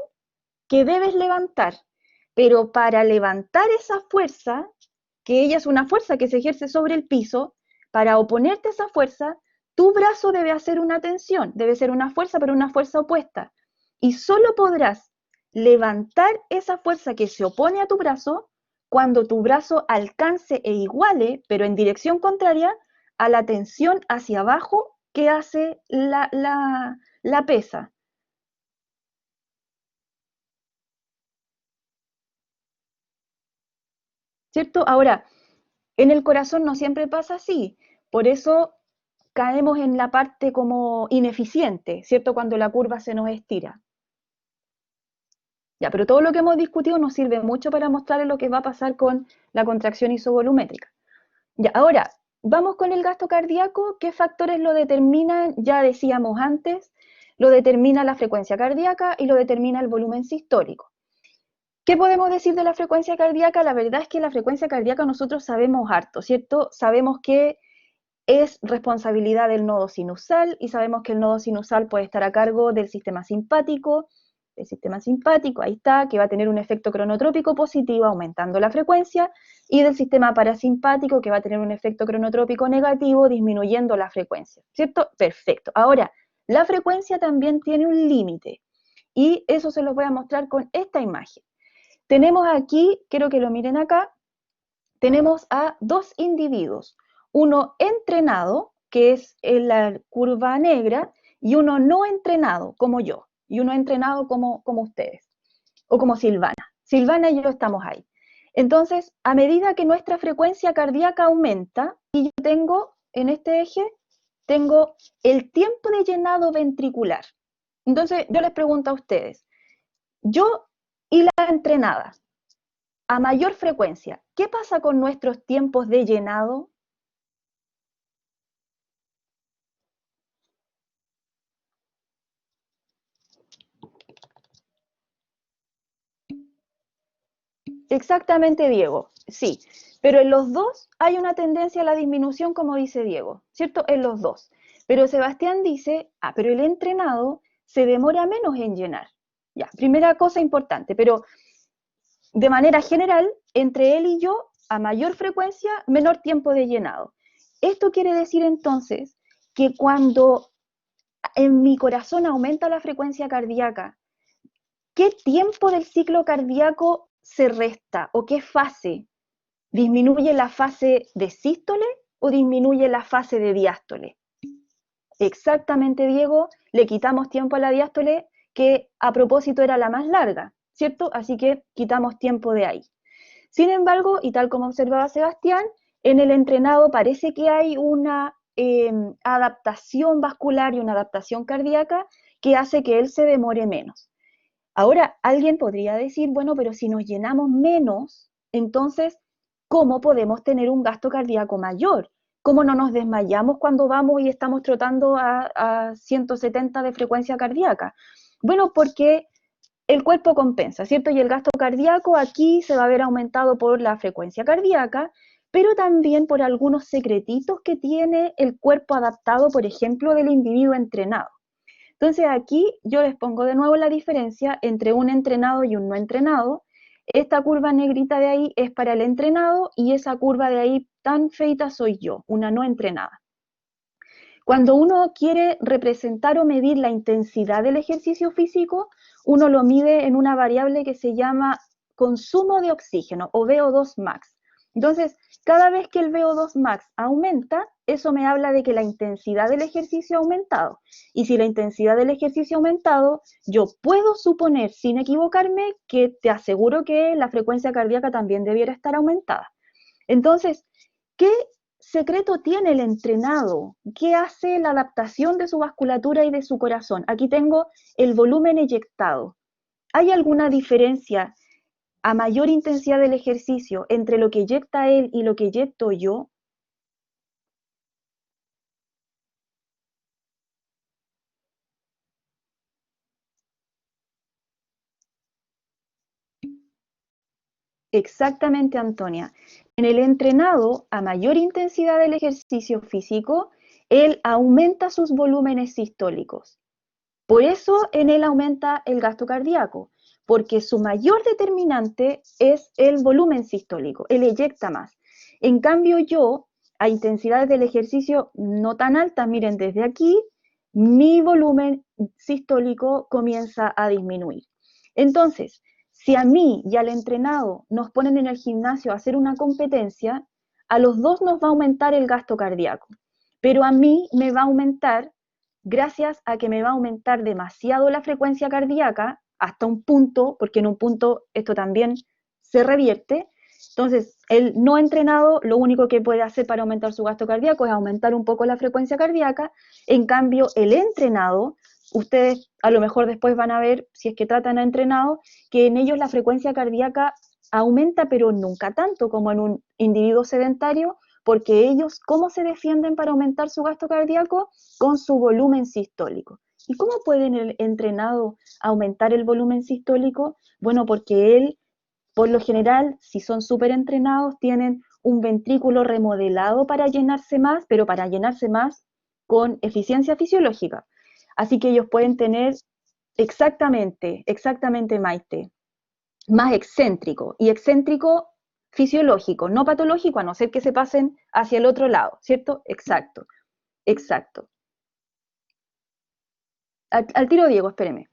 que debes levantar. Pero para levantar esa fuerza, que ella es una fuerza que se ejerce sobre el piso, para oponerte a esa fuerza, tu brazo debe hacer una tensión, debe ser una fuerza, pero una fuerza opuesta. Y solo podrás levantar esa fuerza que se opone a tu brazo cuando tu brazo alcance e iguale, pero en dirección contraria, a la tensión hacia abajo que hace la pesa. ¿Cierto? Ahora, en el corazón no siempre pasa así, por eso caemos en la parte como ineficiente, ¿cierto? Cuando la curva se nos estira. Ya, pero todo lo que hemos discutido nos sirve mucho para mostrarles lo que va a pasar con la contracción isovolumétrica. Ya, ahora, vamos con el gasto cardíaco. ¿Qué factores lo determinan? Ya decíamos antes, lo determina la frecuencia cardíaca y lo determina el volumen sistólico. ¿Qué podemos decir de la frecuencia cardíaca? La verdad es que la frecuencia cardíaca nosotros sabemos harto, ¿cierto? Sabemos que es responsabilidad del nodo sinusal y sabemos que el nodo sinusal puede estar a cargo del sistema simpático. El sistema simpático, ahí está, que va a tener un efecto cronotrópico positivo aumentando la frecuencia, y del sistema parasimpático que va a tener un efecto cronotrópico negativo disminuyendo la frecuencia, ¿cierto? Perfecto. Ahora, la frecuencia también tiene un límite y eso se los voy a mostrar con esta imagen. Tenemos aquí, quiero que lo miren acá, tenemos a dos individuos, uno entrenado, que es en la curva negra, y uno no entrenado, como yo, y uno entrenado como ustedes, o como Silvana. Silvana y yo estamos ahí. Entonces, a medida que nuestra frecuencia cardíaca aumenta, y yo tengo en este eje, tengo el tiempo de llenado ventricular. Entonces, yo les pregunto a ustedes, yo y la entrenada, a mayor frecuencia, ¿qué pasa con nuestros tiempos de llenado? Exactamente, Diego, sí. Pero en los dos hay una tendencia a la disminución, como dice Diego, ¿cierto? En los dos. Pero Sebastián dice, pero el entrenado se demora menos en llenar. Ya, primera cosa importante, pero de manera general, entre él y yo, a mayor frecuencia, menor tiempo de llenado. Esto quiere decir entonces que cuando en mi corazón aumenta la frecuencia cardíaca, ¿qué tiempo del ciclo cardíaco se resta o qué fase? ¿Disminuye la fase de sístole o disminuye la fase de diástole? Exactamente, Diego, le quitamos tiempo a la diástole, que a propósito era la más larga, ¿cierto? Así que quitamos tiempo de ahí. Sin embargo, y tal como observaba Sebastián, en el entrenado parece que hay una adaptación vascular y una adaptación cardíaca que hace que él se demore menos. Ahora, alguien podría decir, bueno, pero si nos llenamos menos, entonces, ¿cómo podemos tener un gasto cardíaco mayor? ¿Cómo no nos desmayamos cuando vamos y estamos trotando a 170 de frecuencia cardíaca? Bueno, porque el cuerpo compensa, ¿cierto? Y el gasto cardíaco aquí se va a ver aumentado por la frecuencia cardíaca, pero también por algunos secretitos que tiene el cuerpo adaptado, por ejemplo, del individuo entrenado. Entonces aquí yo les pongo de nuevo la diferencia entre un entrenado y un no entrenado. Esta curva negrita de ahí es para el entrenado y esa curva de ahí tan feita soy yo, una no entrenada. Cuando uno quiere representar o medir la intensidad del ejercicio físico, uno lo mide en una variable que se llama consumo de oxígeno o VO2 max. Entonces, cada vez que el VO2 max aumenta, eso me habla de que la intensidad del ejercicio ha aumentado. Y si la intensidad del ejercicio ha aumentado, yo puedo suponer, sin equivocarme, que te aseguro que la frecuencia cardíaca también debiera estar aumentada. Entonces, ¿qué secreto tiene el entrenado? ¿Qué hace la adaptación de su vasculatura y de su corazón? Aquí tengo el volumen eyectado. ¿Hay alguna diferencia a mayor intensidad del ejercicio entre lo que eyecta él y lo que eyecto yo? Exactamente, Antonia. En el entrenado, a mayor intensidad del ejercicio físico, él aumenta sus volúmenes sistólicos. Por eso en él aumenta el gasto cardíaco, porque su mayor determinante es el volumen sistólico, él eyecta más. En cambio yo, a intensidades del ejercicio no tan altas, miren desde aquí, mi volumen sistólico comienza a disminuir. Entonces, si a mí y al entrenado nos ponen en el gimnasio a hacer una competencia, a los dos nos va a aumentar el gasto cardíaco, pero a mí me va a aumentar gracias a que me va a aumentar demasiado la frecuencia cardíaca hasta un punto, porque en un punto esto también se revierte. Entonces, el no entrenado lo único que puede hacer para aumentar su gasto cardíaco es aumentar un poco la frecuencia cardíaca. En cambio, el entrenado, ustedes a lo mejor después van a ver, si es que tratan a entrenado, que en ellos la frecuencia cardíaca aumenta, pero nunca tanto como en un individuo sedentario, porque ellos, ¿cómo se defienden para aumentar su gasto cardíaco? Con su volumen sistólico. ¿Y cómo pueden el entrenado aumentar el volumen sistólico? Bueno, porque él, por lo general, si son súper entrenados, tienen un ventrículo remodelado para llenarse más, pero para llenarse más con eficiencia fisiológica. Así que ellos pueden tener exactamente, Maite, más excéntrico, y excéntrico fisiológico, no patológico, a no ser que se pasen hacia el otro lado, ¿cierto? Exacto, exacto. Al tiro, Diego, espéreme.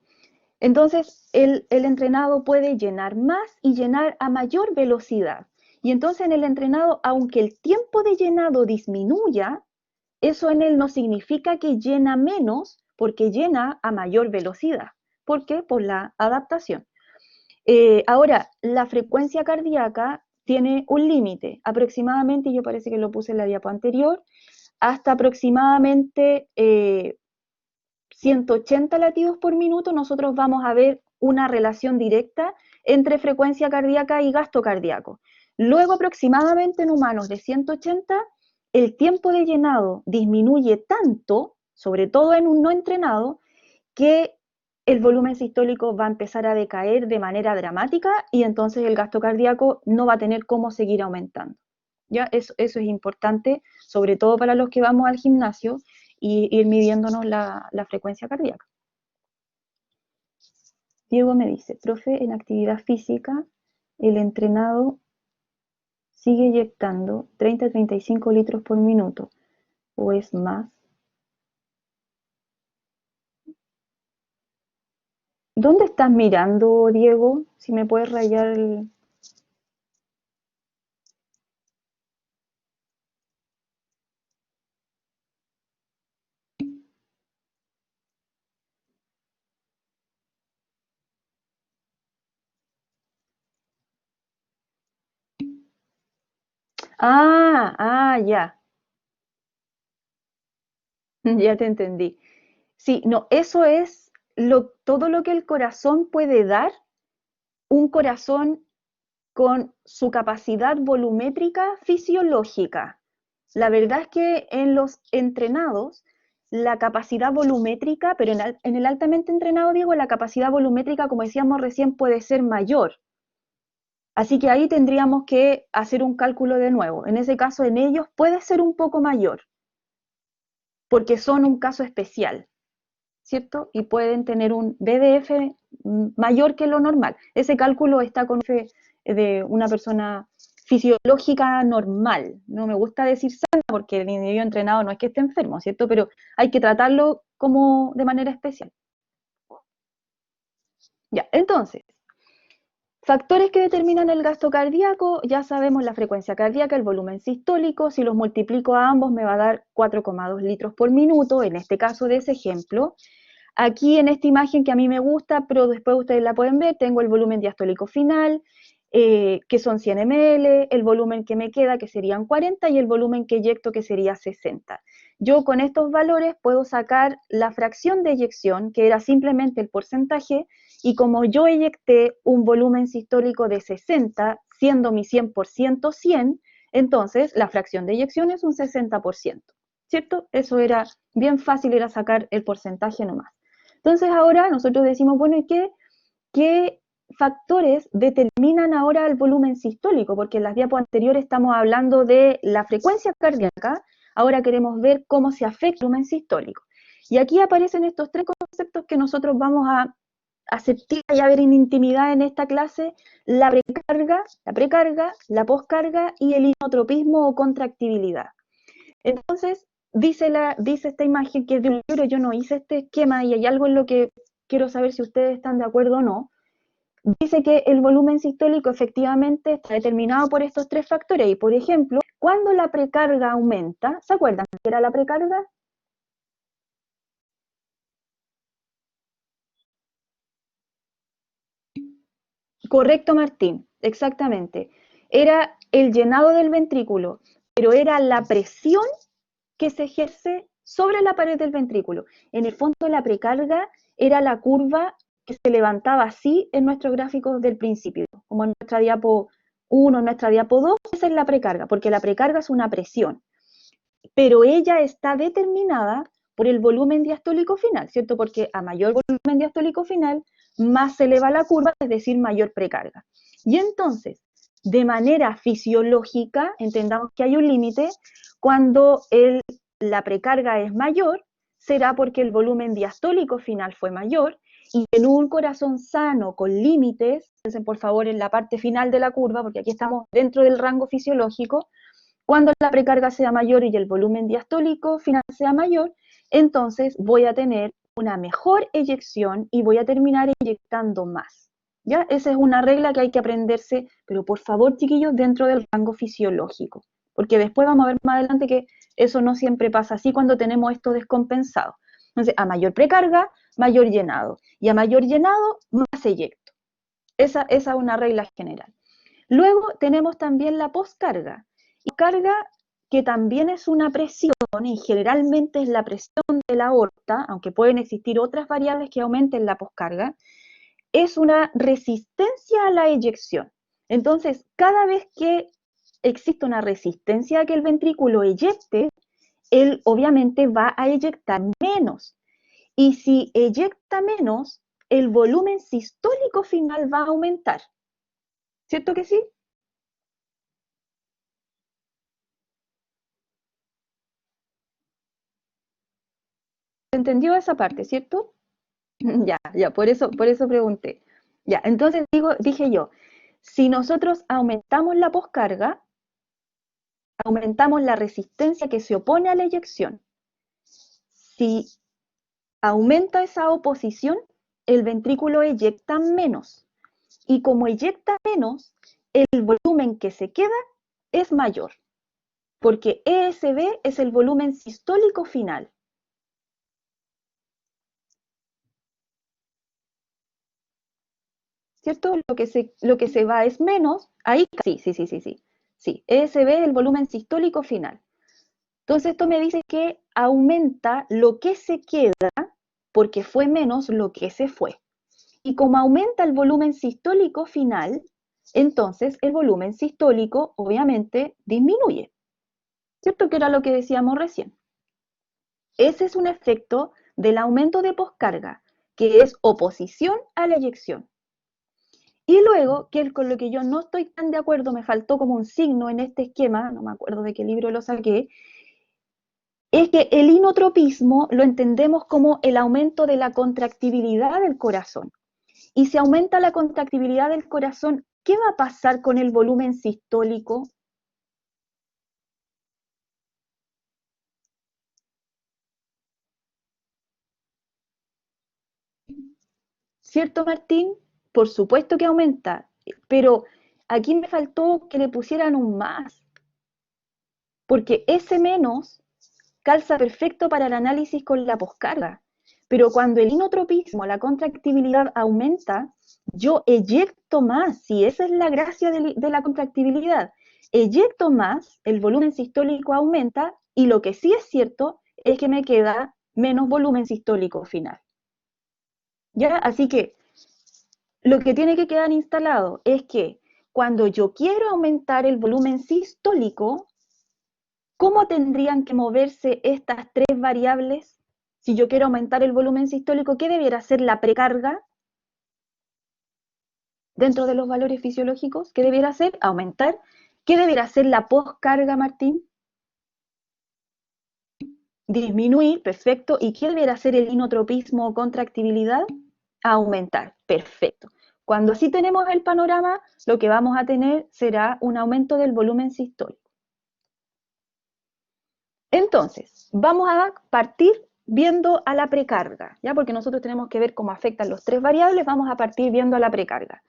Entonces, el entrenado puede llenar más y llenar a mayor velocidad. Y entonces en el entrenado, aunque el tiempo de llenado disminuya, eso en él no significa que llena menos, porque llena a mayor velocidad. ¿Por qué? Por la adaptación. Ahora, la frecuencia cardíaca tiene un límite, aproximadamente, yo parece que lo puse en la diapo anterior, hasta aproximadamente 180 latidos por minuto, nosotros vamos a ver una relación directa entre frecuencia cardíaca y gasto cardíaco. Luego, aproximadamente en humanos de 180, el tiempo de llenado disminuye tanto, sobre todo en un no entrenado, que el volumen sistólico va a empezar a decaer de manera dramática y entonces el gasto cardíaco no va a tener cómo seguir aumentando. ¿Ya? Eso es importante, sobre todo para los que vamos al gimnasio y ir midiéndonos la frecuencia cardíaca. Diego me dice, profe, en actividad física el entrenado sigue inyectando 30-35 litros por minuto, o es más. ¿Dónde estás mirando, Diego? Si me puedes rayar el... Ya, ya te entendí. Sí, no, eso es todo lo que el corazón puede dar, un corazón con su capacidad volumétrica fisiológica. La verdad es que en los entrenados, la capacidad volumétrica, pero en el altamente entrenado, Diego, la capacidad volumétrica, como decíamos recién, puede ser mayor. Así que ahí tendríamos que hacer un cálculo de nuevo. En ese caso, en ellos puede ser un poco mayor, porque son un caso especial, ¿cierto? Y pueden tener un BDF mayor que lo normal. Ese cálculo está con de una persona fisiológica normal. No me gusta decir sana porque el individuo entrenado no es que esté enfermo, ¿cierto? Pero hay que tratarlo como de manera especial. Ya, entonces, factores que determinan el gasto cardíaco, ya sabemos la frecuencia cardíaca, el volumen sistólico, si los multiplico a ambos me va a dar 4,2 litros por minuto, en este caso de ese ejemplo. Aquí en esta imagen que a mí me gusta, pero después ustedes la pueden ver, tengo el volumen diastólico final, que son 100 ml, el volumen que me queda, que serían 40, y el volumen que eyecto, que sería 60. Yo con estos valores puedo sacar la fracción de eyección, que era simplemente el porcentaje, y como yo eyecté un volumen sistólico de 60, siendo mi 100% 100, entonces la fracción de eyección es un 60%, ¿cierto? Eso era bien fácil, era sacar el porcentaje nomás. Entonces ahora nosotros decimos, bueno, ¿y qué factores determinan ahora el volumen sistólico? Porque en las diapos anteriores estamos hablando de la frecuencia cardíaca, ahora queremos ver cómo se afecta el volumen sistólico. Y aquí aparecen estos tres conceptos que nosotros vamos a aceptar y a ver en intimidad en esta clase: la precarga, la poscarga y el inotropismo o contractibilidad. Entonces, dice esta imagen que es de un libro, yo no hice este esquema y hay algo en lo que quiero saber si ustedes están de acuerdo o no. Dice que el volumen sistólico efectivamente está determinado por estos tres factores y, por ejemplo, cuando la precarga aumenta, ¿se acuerdan qué era la precarga? Correcto, Martín, exactamente. Era el llenado del ventrículo, pero era la presión que se ejerce sobre la pared del ventrículo. En el fondo, la precarga era la curva que se levantaba así en nuestros gráficos del principio, como en nuestra diapo 1, en nuestra diapo 2, esa es la precarga, porque la precarga es una presión, pero ella está determinada por el volumen diastólico final, ¿cierto? Porque a mayor volumen diastólico final, más se eleva la curva, es decir, mayor precarga. Y entonces, de manera fisiológica, entendamos que hay un límite, cuando la precarga es mayor, será porque el volumen diastólico final fue mayor, y en un corazón sano con límites, piensen por favor en la parte final de la curva, porque aquí estamos dentro del rango fisiológico, cuando la precarga sea mayor y el volumen diastólico final sea mayor, entonces voy a tener una mejor eyección y voy a terminar eyectando más. ¿Ya? Esa es una regla que hay que aprenderse, pero por favor, chiquillos, dentro del rango fisiológico, porque después vamos a ver más adelante que eso no siempre pasa así cuando tenemos esto descompensado. Entonces, a mayor precarga, mayor llenado, y a mayor llenado, más eyecto. Esa es una regla general. Luego tenemos también la poscarga. Y carga, que también es una presión, y generalmente es la presión de la aorta, aunque pueden existir otras variables que aumenten la poscarga, es una resistencia a la eyección. Entonces, cada vez que existe una resistencia a que el ventrículo eyecte, él obviamente va a eyectar menos. Y si eyecta menos, el volumen sistólico final va a aumentar. ¿Cierto que sí? ¿Se entendió esa parte, cierto? Ya, por eso pregunté. Ya, entonces dije yo, si nosotros aumentamos la poscarga, aumentamos la resistencia que se opone a la eyección. Si aumenta esa oposición, el ventrículo eyecta menos. Y como eyecta menos, el volumen que se queda es mayor, porque ESB es el volumen sistólico final. ¿Cierto? Lo que se va es menos, ahí sí. Sí, ESB es el volumen sistólico final. Entonces esto me dice que aumenta lo que se queda porque fue menos lo que se fue. Y como aumenta el volumen sistólico final, entonces el volumen sistólico obviamente disminuye. ¿Cierto? Que era lo que decíamos recién. Ese es un efecto del aumento de poscarga, que es oposición a la eyección. Y luego, que con lo que yo no estoy tan de acuerdo, me faltó como un signo en este esquema, no me acuerdo de qué libro lo saqué, es que el inotropismo lo entendemos como el aumento de la contractibilidad del corazón. Y si aumenta la contractibilidad del corazón, ¿qué va a pasar con el volumen sistólico? ¿Cierto, Martín? Por supuesto que aumenta, pero aquí me faltó que le pusieran un más, porque ese menos calza perfecto para el análisis con la poscarga. Pero cuando el inotropismo, la contractibilidad aumenta, yo eyecto más, si esa es la gracia de la contractibilidad, eyecto más, el volumen sistólico aumenta y lo que sí es cierto es que me queda menos volumen sistólico final. ¿Ya? Así que lo que tiene que quedar instalado es que cuando yo quiero aumentar el volumen sistólico, ¿cómo tendrían que moverse estas tres variables? Si yo quiero aumentar el volumen sistólico, ¿qué debiera ser la precarga dentro de los valores fisiológicos? ¿Qué debiera ser? Aumentar. ¿Qué debiera ser la poscarga, Martín? Disminuir, perfecto. ¿Y qué debiera ser el inotropismo o contractibilidad? Aumentar, perfecto. Cuando así tenemos el panorama, lo que vamos a tener será un aumento del volumen sistólico. Entonces, vamos a partir viendo a la precarga, ¿ya? Porque nosotros tenemos que ver cómo afectan los tres variables, vamos a partir viendo a la precarga.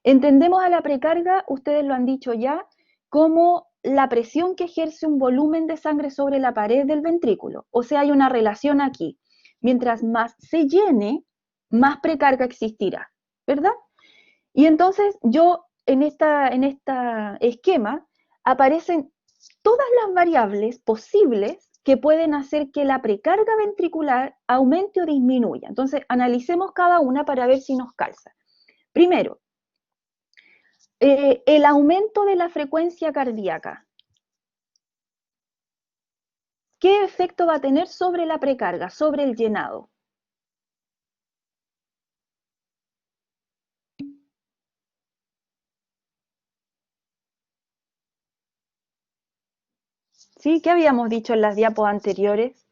Entendemos a la precarga, ustedes lo han dicho ya, como la presión que ejerce un volumen de sangre sobre la pared del ventrículo. O sea, hay una relación aquí. Mientras más se llene, más precarga existirá, ¿verdad? Y entonces yo en esta esquema aparecen todas las variables posibles que pueden hacer que la precarga ventricular aumente o disminuya. Entonces analicemos cada una para ver si nos calza. Primero, el aumento de la frecuencia cardíaca. ¿Qué efecto va a tener sobre la precarga, sobre el llenado? ¿Sí? ¿Qué habíamos dicho en las diapos anteriores?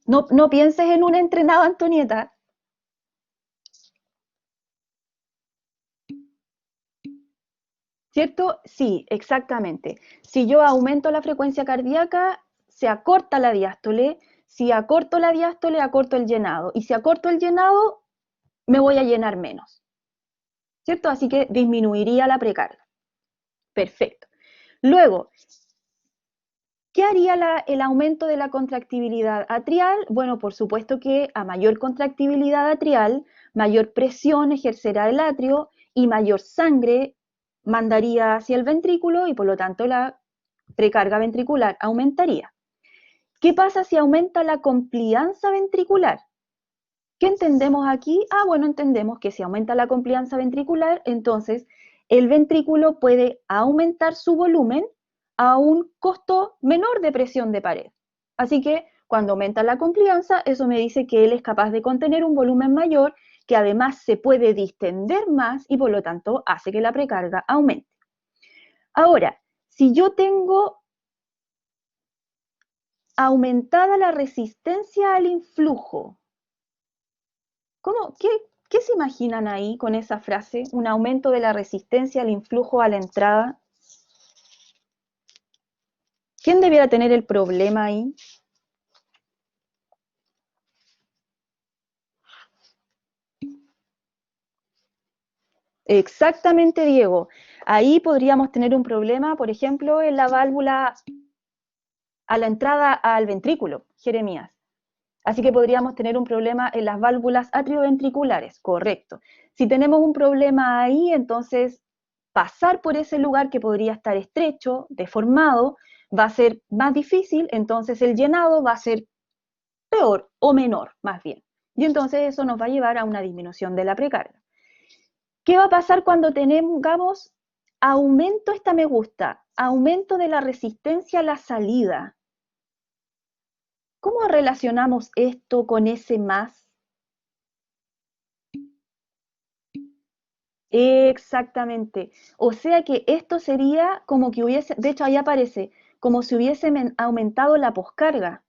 No, no pienses en un entrenado, Antonieta. ¿Cierto? Sí, exactamente. Si yo aumento la frecuencia cardíaca, se acorta la diástole. Si acorto la diástole, acorto el llenado. Y si acorto el llenado, me voy a llenar menos. ¿Cierto? Así que disminuiría la precarga. Perfecto. Luego, ¿qué haría el aumento de la contractibilidad atrial? Bueno, por supuesto que a mayor contractibilidad atrial, mayor presión ejercerá el atrio y mayor sangre mandaría hacia el ventrículo y por lo tanto la precarga ventricular aumentaría. ¿Qué pasa si aumenta la complianza ventricular? ¿Qué entendemos aquí? Bueno, entendemos que si aumenta la complianza ventricular, entonces el ventrículo puede aumentar su volumen a un costo menor de presión de pared. Así que cuando aumenta la complianza, eso me dice que él es capaz de contener un volumen mayor que además se puede distender más y por lo tanto hace que la precarga aumente. Ahora, si yo tengo aumentada la resistencia al influjo, ¿qué se imaginan ahí con esa frase? Un aumento de la resistencia al influjo a la entrada. ¿Quién debiera tener el problema ahí? Exactamente, Diego. Ahí podríamos tener un problema, por ejemplo, en la válvula a la entrada al ventrículo, Jeremías. Así que podríamos tener un problema en las válvulas atrioventriculares, correcto. Si tenemos un problema ahí, entonces pasar por ese lugar que podría estar estrecho, deformado, va a ser más difícil, entonces el llenado va a ser peor o menor, más bien. Y entonces eso nos va a llevar a una disminución de la precarga. ¿Qué va a pasar cuando tengamos aumento, esta me gusta, aumento de la resistencia a la salida? ¿Cómo relacionamos esto con ese más? Exactamente. O sea que esto sería como que hubiese, de hecho ahí aparece, como si hubiese aumentado la poscarga,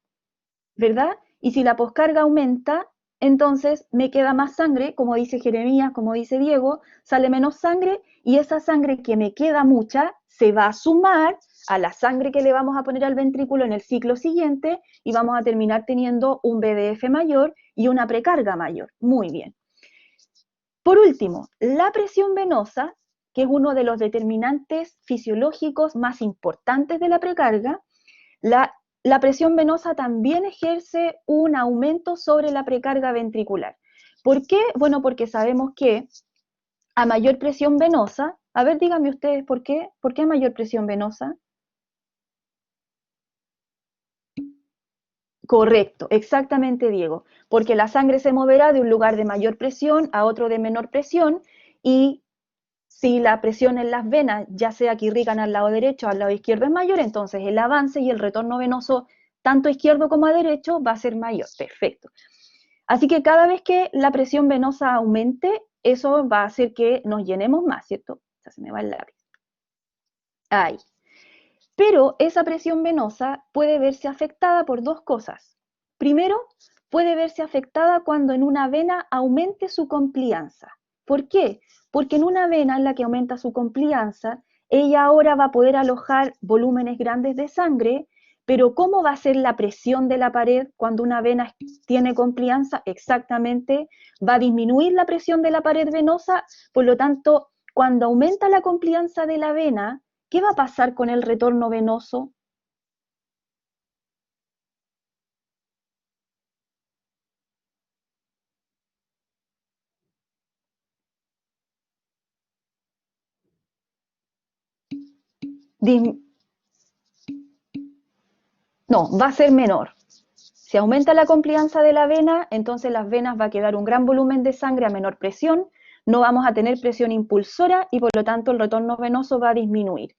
¿verdad? Y si la poscarga aumenta, entonces me queda más sangre, como dice Jeremías, como dice Diego, sale menos sangre y esa sangre que me queda mucha se va a sumar a la sangre que le vamos a poner al ventrículo en el ciclo siguiente y vamos a terminar teniendo un BDF mayor y una precarga mayor. Muy bien. Por último, la presión venosa, que es uno de los determinantes fisiológicos más importantes de la precarga, la presión venosa también ejerce un aumento sobre la precarga ventricular. ¿Por qué? Bueno, porque sabemos que a mayor presión venosa, a ver, díganme ustedes por qué a mayor presión venosa. Correcto, exactamente, Diego, porque la sangre se moverá de un lugar de mayor presión a otro de menor presión y si la presión en las venas, ya sea que irrigan al lado derecho o al lado izquierdo, es mayor, entonces el avance y el retorno venoso, tanto izquierdo como a derecho, va a ser mayor. Perfecto. Así que cada vez que la presión venosa aumente, eso va a hacer que nos llenemos más, ¿cierto? O sea, se me va el lápiz. Ahí. Pero esa presión venosa puede verse afectada por dos cosas. Primero, puede verse afectada cuando en una vena aumente su complianza. ¿Por qué? Porque en una vena en la que aumenta su complianza, ella ahora va a poder alojar volúmenes grandes de sangre, pero ¿cómo va a ser la presión de la pared cuando una vena tiene complianza? Exactamente, va a disminuir la presión de la pared venosa, por lo tanto, cuando aumenta la complianza de la vena, ¿qué va a pasar con el retorno venoso? No, va a ser menor. Si aumenta la complianza de la vena, entonces las venas va a quedar un gran volumen de sangre a menor presión, no vamos a tener presión impulsora y por lo tanto el retorno venoso va a disminuir.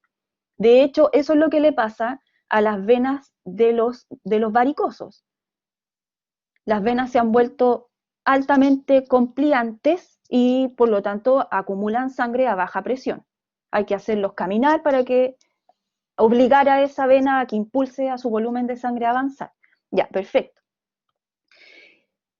De hecho, eso es lo que le pasa a las venas de los varicosos. Las venas se han vuelto altamente compliantes y por lo tanto acumulan sangre a baja presión. Hay que hacerlos caminar para que obligar a esa vena a que impulse a su volumen de sangre a avanzar. Ya, perfecto.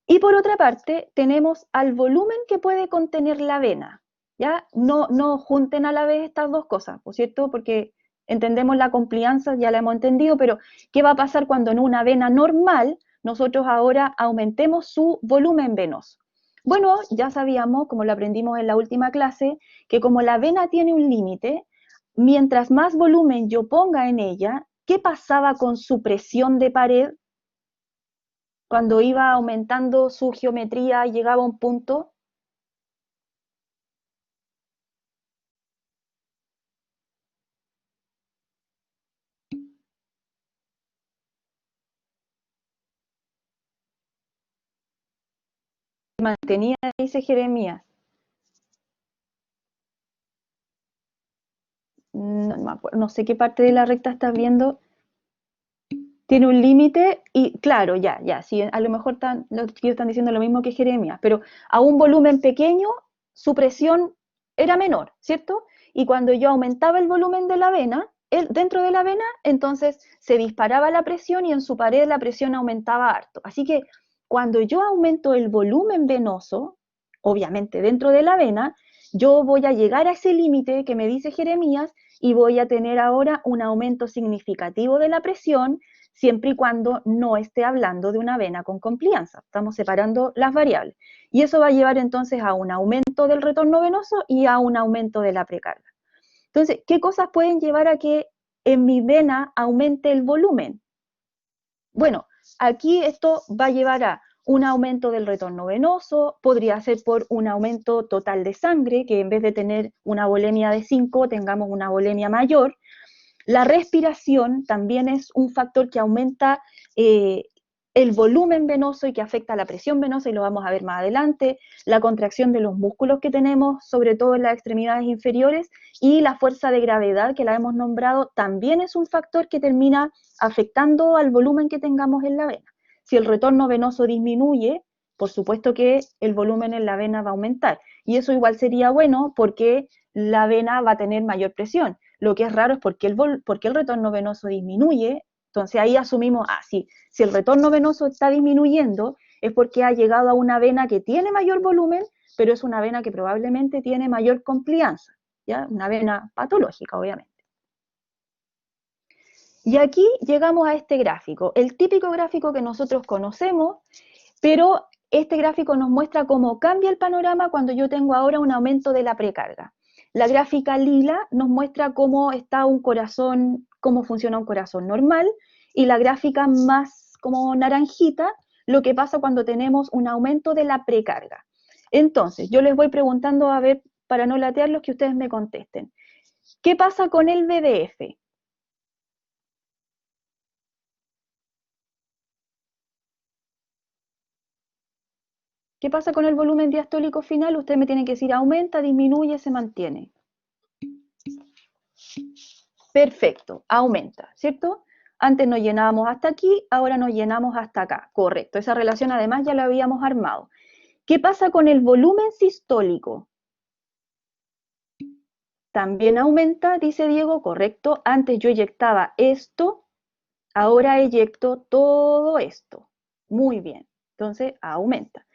Y por otra parte, tenemos al volumen que puede contener la vena. ¿Ya? No junten a la vez estas dos cosas, ¿por cierto? Porque entendemos la complianza, ya la hemos entendido, pero ¿qué va a pasar cuando en una vena normal nosotros ahora aumentemos su volumen venoso? Bueno, ya sabíamos, como lo aprendimos en la última clase, que como la vena tiene un límite, mientras más volumen yo ponga en ella, ¿qué pasaba con su presión de pared? Cuando iba aumentando su geometría, llegaba a un punto, mantenía, dice Jeremías. No, no sé qué parte de la recta estás viendo. Tiene un límite y claro, sí, a lo mejor los chiquillos están diciendo lo mismo que Jeremías, pero a un volumen pequeño su presión era menor, ¿cierto? Y cuando yo aumentaba el volumen de la vena, dentro de la vena, entonces se disparaba la presión y en su pared la presión aumentaba harto. Así que cuando yo aumento el volumen venoso, obviamente dentro de la vena, yo voy a llegar a ese límite que me dice Jeremías y voy a tener ahora un aumento significativo de la presión siempre y cuando no esté hablando de una vena con complianza. Estamos separando las variables. Y eso va a llevar entonces a un aumento del retorno venoso y a un aumento de la precarga. Entonces, ¿qué cosas pueden llevar a que en mi vena aumente el volumen? Bueno, aquí esto va a llevar a un aumento del retorno venoso, podría ser por un aumento total de sangre, que en vez de tener una volemia de 5, tengamos una volemia mayor. La respiración también es un factor que aumenta el volumen venoso y que afecta la presión venosa, y lo vamos a ver más adelante. La contracción de los músculos que tenemos, sobre todo en las extremidades inferiores, y la fuerza de gravedad que la hemos nombrado, también es un factor que termina afectando al volumen que tengamos en la vena. Si el retorno venoso disminuye, por supuesto que el volumen en la vena va a aumentar, y eso igual sería bueno porque la vena va a tener mayor presión. Lo que es raro es porque el retorno venoso disminuye. Entonces ahí asumimos, sí, si el retorno venoso está disminuyendo, es porque ha llegado a una vena que tiene mayor volumen, pero es una vena que probablemente tiene mayor complianza, ¿ya? Una vena patológica, obviamente. Y aquí llegamos a este gráfico, el típico gráfico que nosotros conocemos, pero este gráfico nos muestra cómo cambia el panorama cuando yo tengo ahora un aumento de la precarga. La gráfica lila nos muestra cómo está un corazón, cómo funciona un corazón normal, y la gráfica más como naranjita, lo que pasa cuando tenemos un aumento de la precarga. Entonces, yo les voy preguntando, a ver, para no latearlos, que ustedes me contesten. ¿Qué pasa con el VDF? ¿Qué pasa con el volumen diastólico final? Ustedes me tienen que decir, aumenta, disminuye, se mantiene. Perfecto, aumenta, ¿cierto? Antes nos llenábamos hasta aquí, ahora nos llenamos hasta acá. Correcto, esa relación además ya la habíamos armado. ¿Qué pasa con el volumen sistólico? También aumenta, dice Diego, correcto. Antes yo eyectaba esto, ahora eyecto todo esto. Muy bien, entonces aumenta.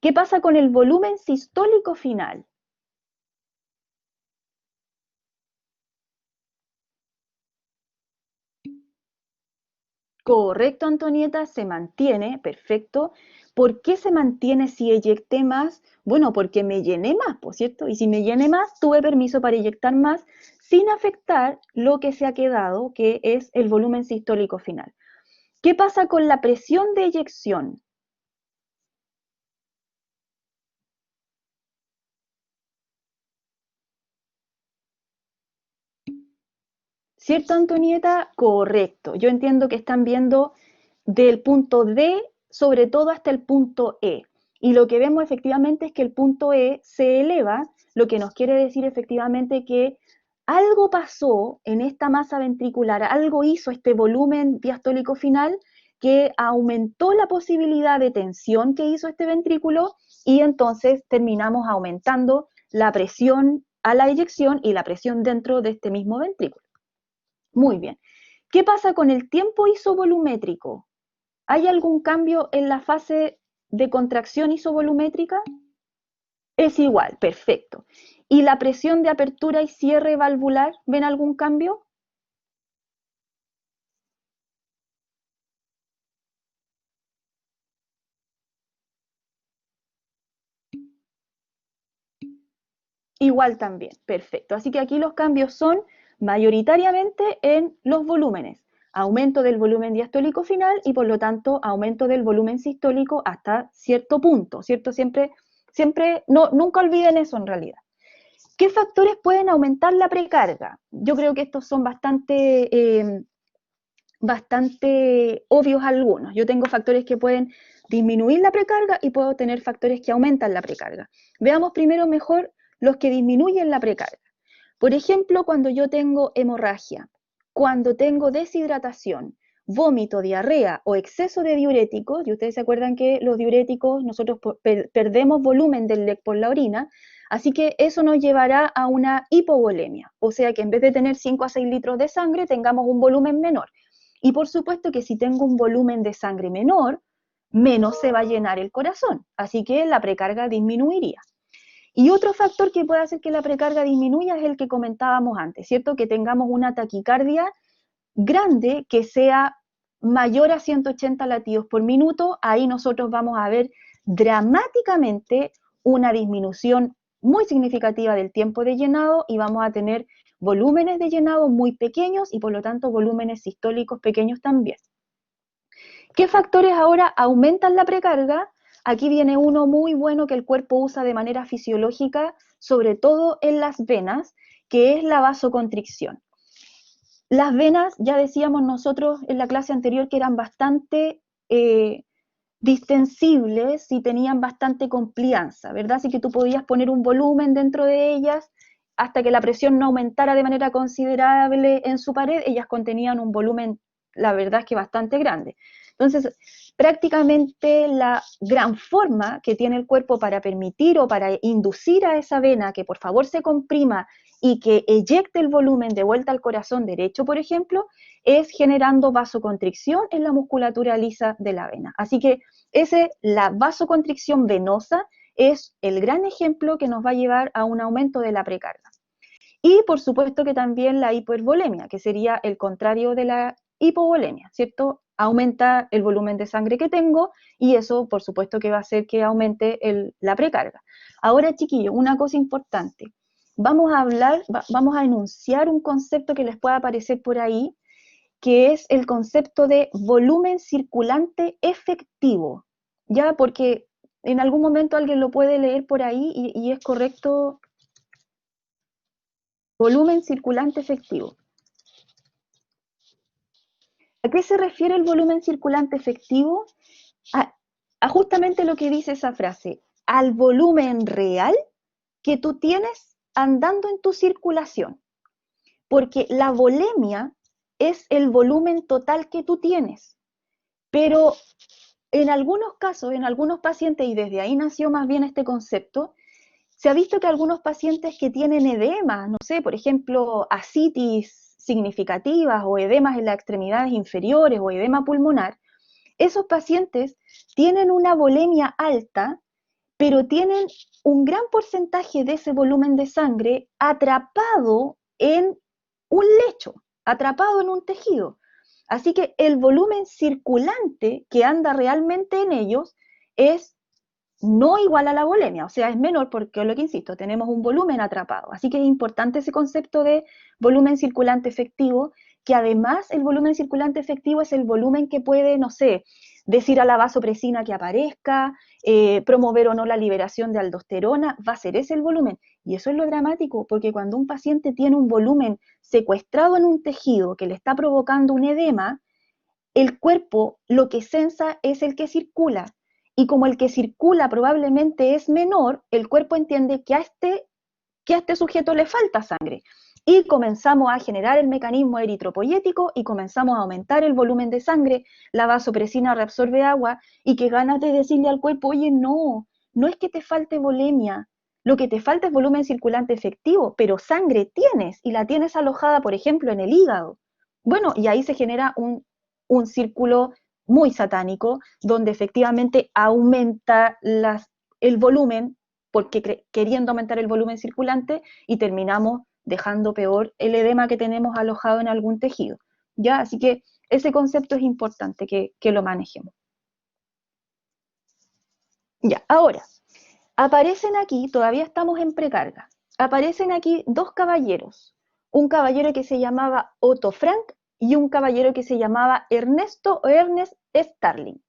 ¿Qué pasa con el volumen sistólico final? Correcto, Antonieta, se mantiene, perfecto. ¿Por qué se mantiene si eyecté más? Bueno, porque me llené más, ¿por cierto? Y si me llené más, tuve permiso para eyectar más sin afectar lo que se ha quedado, que es el volumen sistólico final. ¿Qué pasa con la presión de eyección? ¿Cierto, Antonieta? Correcto. Yo entiendo que están viendo del punto D, sobre todo hasta el punto E. Y lo que vemos efectivamente es que el punto E se eleva, lo que nos quiere decir efectivamente que algo pasó en esta masa ventricular, algo hizo este volumen diastólico final que aumentó la posibilidad de tensión que hizo este ventrículo, y entonces terminamos aumentando la presión a la eyección y la presión dentro de este mismo ventrículo. Muy bien. ¿Qué pasa con el tiempo isovolumétrico? ¿Hay algún cambio en la fase de contracción isovolumétrica? Es igual, perfecto. ¿Y la presión de apertura y cierre valvular, ven algún cambio? Igual también, perfecto. Así que aquí los cambios son mayoritariamente en los volúmenes. Aumento del volumen diastólico final y por lo tanto aumento del volumen sistólico hasta cierto punto, ¿cierto? Siempre, no, nunca olviden eso en realidad. ¿Qué factores pueden aumentar la precarga? Yo creo que estos son bastante obvios algunos. Yo tengo factores que pueden disminuir la precarga y puedo tener factores que aumentan la precarga. Veamos primero mejor los que disminuyen la precarga. Por ejemplo, cuando yo tengo hemorragia, cuando tengo deshidratación. vómito, diarrea o exceso de diuréticos, y ustedes se acuerdan que los diuréticos nosotros perdemos volumen del LEC por la orina, así que eso nos llevará a una hipovolemia, o sea que en vez de tener 5 a 6 litros de sangre, tengamos un volumen menor. Y por supuesto que si tengo un volumen de sangre menor, menos se va a llenar el corazón, así que la precarga disminuiría. Y otro factor que puede hacer que la precarga disminuya es el que comentábamos antes, ¿cierto? Que tengamos una taquicardia grande que sea mayor a 180 latidos por minuto, ahí nosotros vamos a ver dramáticamente una disminución muy significativa del tiempo de llenado y vamos a tener volúmenes de llenado muy pequeños y por lo tanto volúmenes sistólicos pequeños también. ¿Qué factores ahora aumentan la precarga? Aquí viene uno muy bueno que el cuerpo usa de manera fisiológica, sobre todo en las venas, que es la vasoconstricción. Las venas, ya decíamos nosotros en la clase anterior que eran bastante distensibles y tenían bastante complianza, ¿verdad? Así que tú podías poner un volumen dentro de ellas hasta que la presión no aumentara de manera considerable en su pared, ellas contenían un volumen, la verdad es que bastante grande. Entonces, prácticamente la gran forma que tiene el cuerpo para permitir o para inducir a esa vena que por favor se comprima y que eyecte el volumen de vuelta al corazón derecho, por ejemplo, es generando vasoconstricción en la musculatura lisa de la vena. Así que la vasoconstricción venosa es el gran ejemplo que nos va a llevar a un aumento de la precarga. Y por supuesto que también la hipervolemia, que sería el contrario de la hipovolemia, ¿cierto? Aumenta el volumen de sangre que tengo y eso por supuesto que va a hacer que aumente la precarga. Ahora, chiquillos, una cosa importante. Vamos a enunciar un concepto que les pueda aparecer por ahí, que es el concepto de volumen circulante efectivo, ¿ya? Porque en algún momento alguien lo puede leer por ahí y es correcto. Volumen circulante efectivo. ¿A qué se refiere el volumen circulante efectivo? A justamente lo que dice esa frase, al volumen real que tú tienes andando en tu circulación. Porque la volemia es el volumen total que tú tienes. Pero en algunos casos, en algunos pacientes, y desde ahí nació más bien este concepto, se ha visto que algunos pacientes que tienen edemas, no sé, por ejemplo, ascitis significativas o edemas en las extremidades inferiores o edema pulmonar, esos pacientes tienen una volemia alta, pero tienen un gran porcentaje de ese volumen de sangre atrapado en un lecho, atrapado en un tejido. Así que el volumen circulante que anda realmente en ellos es no igual a la volemia, o sea, es menor porque, lo que insisto, tenemos un volumen atrapado. Así que es importante ese concepto de volumen circulante efectivo, que además el volumen circulante efectivo es el volumen que puede, no sé, decir a la vasopresina que aparezca, promover o no la liberación de aldosterona, va a ser ese el volumen. Y eso es lo dramático, porque cuando un paciente tiene un volumen secuestrado en un tejido que le está provocando un edema, el cuerpo lo que sensa es el que circula. Y como el que circula probablemente es menor, el cuerpo entiende que a este sujeto le falta sangre. Y comenzamos a generar el mecanismo eritropoyético y comenzamos a aumentar el volumen de sangre, la vasopresina reabsorbe agua y qué ganas de decirle al cuerpo, oye, no es que te falte volemia, lo que te falta es volumen circulante efectivo, pero sangre tienes y la tienes alojada, por ejemplo, en el hígado. Bueno, y ahí se genera un círculo muy satánico, donde efectivamente aumenta el volumen, porque queriendo aumentar el volumen circulante, y terminamos dejando peor el edema que tenemos alojado en algún tejido. ¿Ya? Así que ese concepto es importante que lo manejemos. Ya, ahora, aparecen aquí, todavía estamos en precarga, aparecen aquí dos caballeros, un caballero que se llamaba Otto Frank y un caballero que se llamaba Ernest Starling.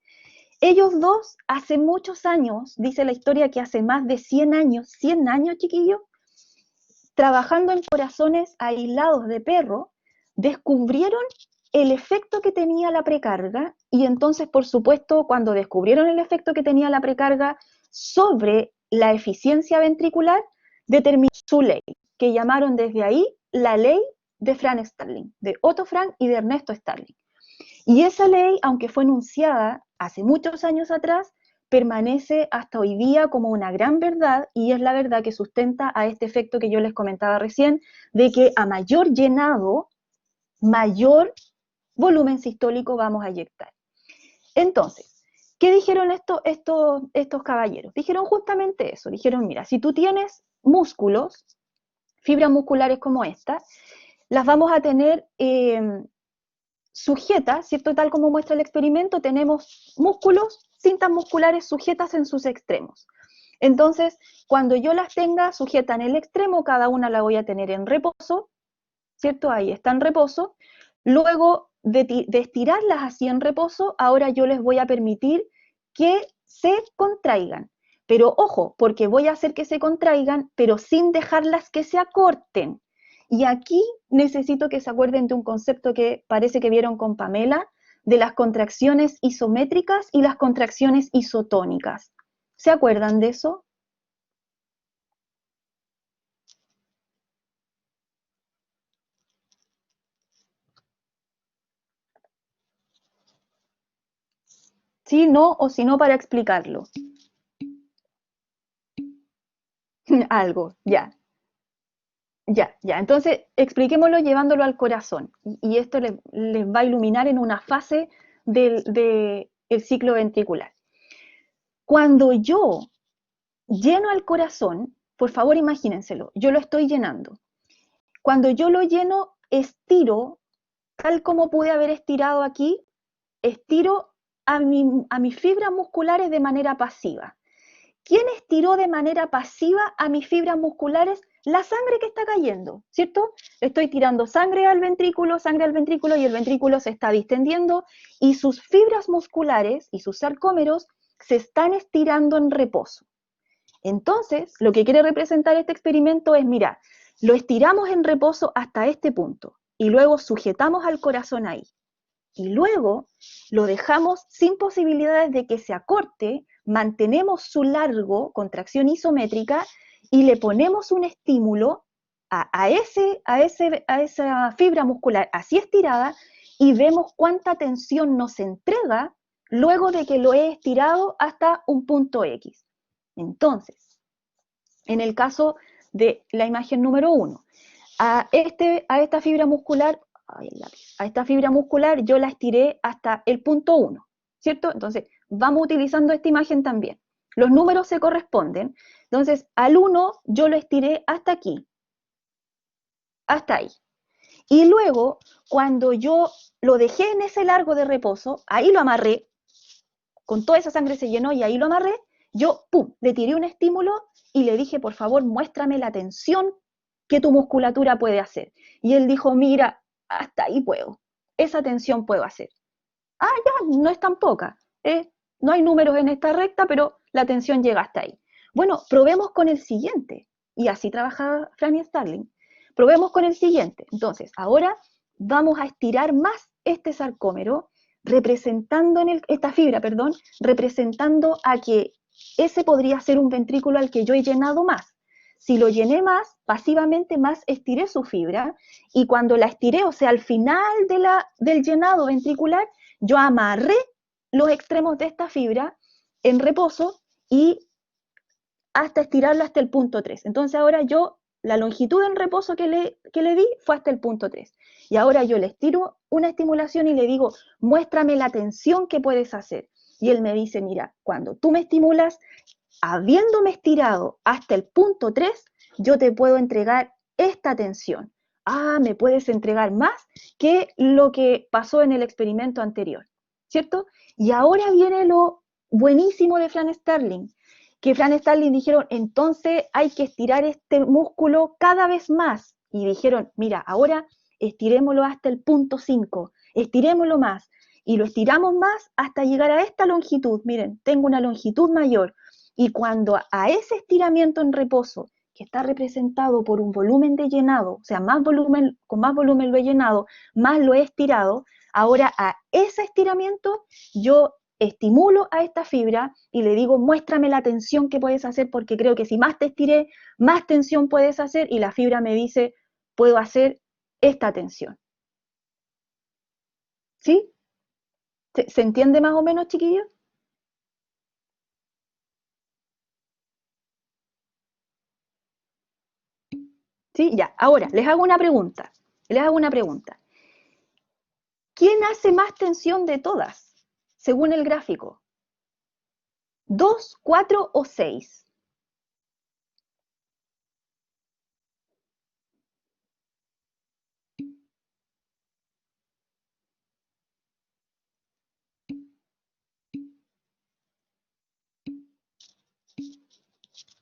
Ellos dos, hace muchos años, dice la historia que hace más de 100 años, chiquillos, trabajando en corazones aislados de perro, descubrieron el efecto que tenía la precarga y entonces, por supuesto, cuando descubrieron el efecto que tenía la precarga sobre la eficiencia ventricular, determinó su ley, que llamaron desde ahí la ley de Frank Starling, de Otto Frank y de Ernesto Starling. Y esa ley, aunque fue enunciada hace muchos años atrás, permanece hasta hoy día como una gran verdad y es la verdad que sustenta a este efecto que yo les comentaba recién, de que a mayor llenado, mayor volumen sistólico vamos a eyectar. Entonces, ¿qué dijeron estos caballeros? Dijeron justamente eso, dijeron, mira, si tú tienes músculos, fibras musculares como esta, las vamos a tener sujetas, ¿cierto? Tal como muestra el experimento, tenemos músculos, cintas musculares sujetas en sus extremos. Entonces, cuando yo las tenga sujetas en el extremo, cada una la voy a tener en reposo, ¿cierto? Ahí está en reposo. Luego de estirarlas así en reposo, ahora yo les voy a permitir que se contraigan. Pero ojo, porque voy a hacer que se contraigan, pero sin dejarlas que se acorten. Y aquí necesito que se acuerden de un concepto que parece que vieron con Pamela, de las contracciones isométricas y las contracciones isotónicas. ¿Se acuerdan de eso? Sí, no, o si no, para explicarlo. Algo, ya. Ya, ya. Entonces, expliquémoslo llevándolo al corazón. Y esto les va a iluminar en una fase del ciclo ventricular. Cuando yo lleno al corazón, por favor imagínenselo, yo lo estoy llenando. Cuando yo lo lleno, estiro, tal como pude haber estirado aquí, estiro a mis fibras musculares de manera pasiva. ¿Quién estiró de manera pasiva a mis fibras musculares? La sangre que está cayendo, ¿cierto? Estoy tirando sangre al ventrículo y el ventrículo se está distendiendo y sus fibras musculares y sus sarcómeros se están estirando en reposo. Entonces, lo que quiere representar este experimento es, mira, lo estiramos en reposo hasta este punto y luego sujetamos al corazón ahí. Y luego lo dejamos sin posibilidades de que se acorte, mantenemos su largo, contracción isométrica, y le ponemos un estímulo a esa fibra muscular así estirada y vemos cuánta tensión nos entrega luego de que lo he estirado hasta un punto X. Entonces, en el caso de la imagen número 1, a esta fibra muscular, a esta fibra muscular yo la estiré hasta el punto 1, ¿cierto? Entonces, vamos utilizando esta imagen también. Los números se corresponden. Entonces, al 1 yo lo estiré hasta aquí, hasta ahí. Y luego, cuando yo lo dejé en ese largo de reposo, ahí lo amarré, con toda esa sangre se llenó y ahí lo amarré, yo, pum, le tiré un estímulo y le dije, por favor, muéstrame la tensión que tu musculatura puede hacer. Y él dijo, mira, hasta ahí puedo, esa tensión puedo hacer. Ah, ya, no es tan poca, no hay números en esta recta, pero la tensión llega hasta ahí. Bueno, probemos con el siguiente. Y así trabajaba Franny Starling. Probemos con el siguiente. Entonces, ahora vamos a estirar más este sarcómero, representando esta fibra, perdón, representando a que ese podría ser un ventrículo al que yo he llenado más. Si lo llené más, pasivamente más estiré su fibra y cuando la estiré, o sea, al final del llenado ventricular, yo amarré los extremos de esta fibra en reposo y hasta estirarlo hasta el punto 3. Entonces ahora yo, la longitud en reposo que le di fue hasta el punto 3. Y ahora yo le estiro una estimulación y le digo, muéstrame la tensión que puedes hacer. Y él me dice, mira, cuando tú me estimulas, habiéndome estirado hasta el punto 3, yo te puedo entregar esta tensión. Ah, me puedes entregar más que lo que pasó en el experimento anterior, ¿cierto? Y ahora viene lo buenísimo de Fran Starling, que Fran Starling dijeron, entonces hay que estirar este músculo cada vez más. Y dijeron, mira, ahora estirémoslo hasta el punto 5, estirémoslo más. Y lo estiramos más hasta llegar a esta longitud. Miren, tengo una longitud mayor. Y cuando a ese estiramiento en reposo, que está representado por un volumen de llenado, o sea, con más volumen lo he llenado, más lo he estirado, ahora a ese estiramiento yo estimulo a esta fibra y le digo, muéstrame la tensión que puedes hacer, porque creo que si más te estiré, más tensión puedes hacer, y la fibra me dice, puedo hacer esta tensión. ¿Sí? ¿Se entiende más o menos, chiquillos? Sí, ya. Ahora, les hago una pregunta. Les hago una pregunta. ¿Quién hace más tensión de todas, según el gráfico? ¿2, 4 o 6?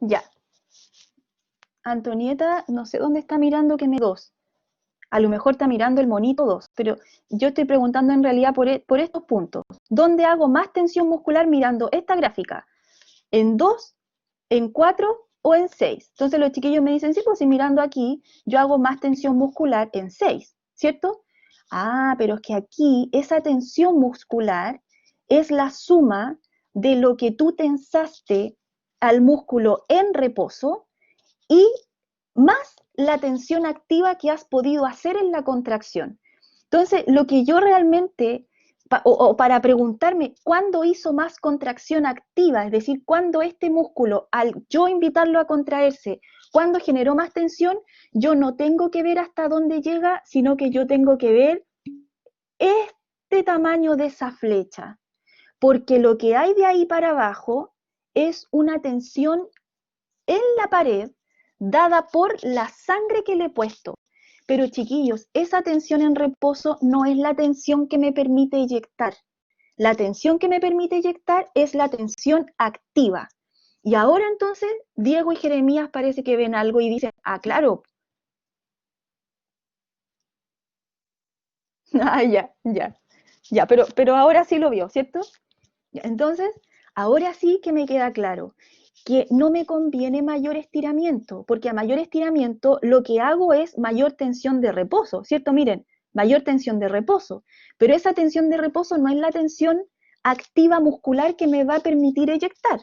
Ya. Antonieta, no sé dónde está mirando que me 2. A lo mejor está mirando el monito 2, pero yo estoy preguntando en realidad por estos puntos. ¿Dónde hago más tensión muscular mirando esta gráfica? ¿En 2, en 4 o en 6? Entonces los chiquillos me dicen, sí, pues si mirando aquí, yo hago más tensión muscular en 6, ¿cierto? Ah, pero es que aquí esa tensión muscular es la suma de lo que tú tensaste al músculo en reposo y más la tensión activa que has podido hacer en la contracción. Entonces, lo que yo realmente, o para preguntarme cuándo hizo más contracción activa, es decir, cuándo este músculo, al yo invitarlo a contraerse, cuándo generó más tensión, yo no tengo que ver hasta dónde llega, sino que yo tengo que ver este tamaño de esa flecha, porque lo que hay de ahí para abajo es una tensión en la pared dada por la sangre que le he puesto. Pero chiquillos, esa tensión en reposo no es la tensión que me permite eyectar. La tensión que me permite eyectar es la tensión activa. Y ahora entonces Diego y Jeremías parece que ven algo y dicen, ah, claro, ah, ya, ya, ya, pero ahora sí lo vio, ¿cierto? Entonces, ahora sí que me queda claro que no me conviene mayor estiramiento, porque a mayor estiramiento lo que hago es mayor tensión de reposo, ¿cierto? Miren, mayor tensión de reposo, pero esa tensión de reposo no es la tensión activa muscular que me va a permitir eyectar.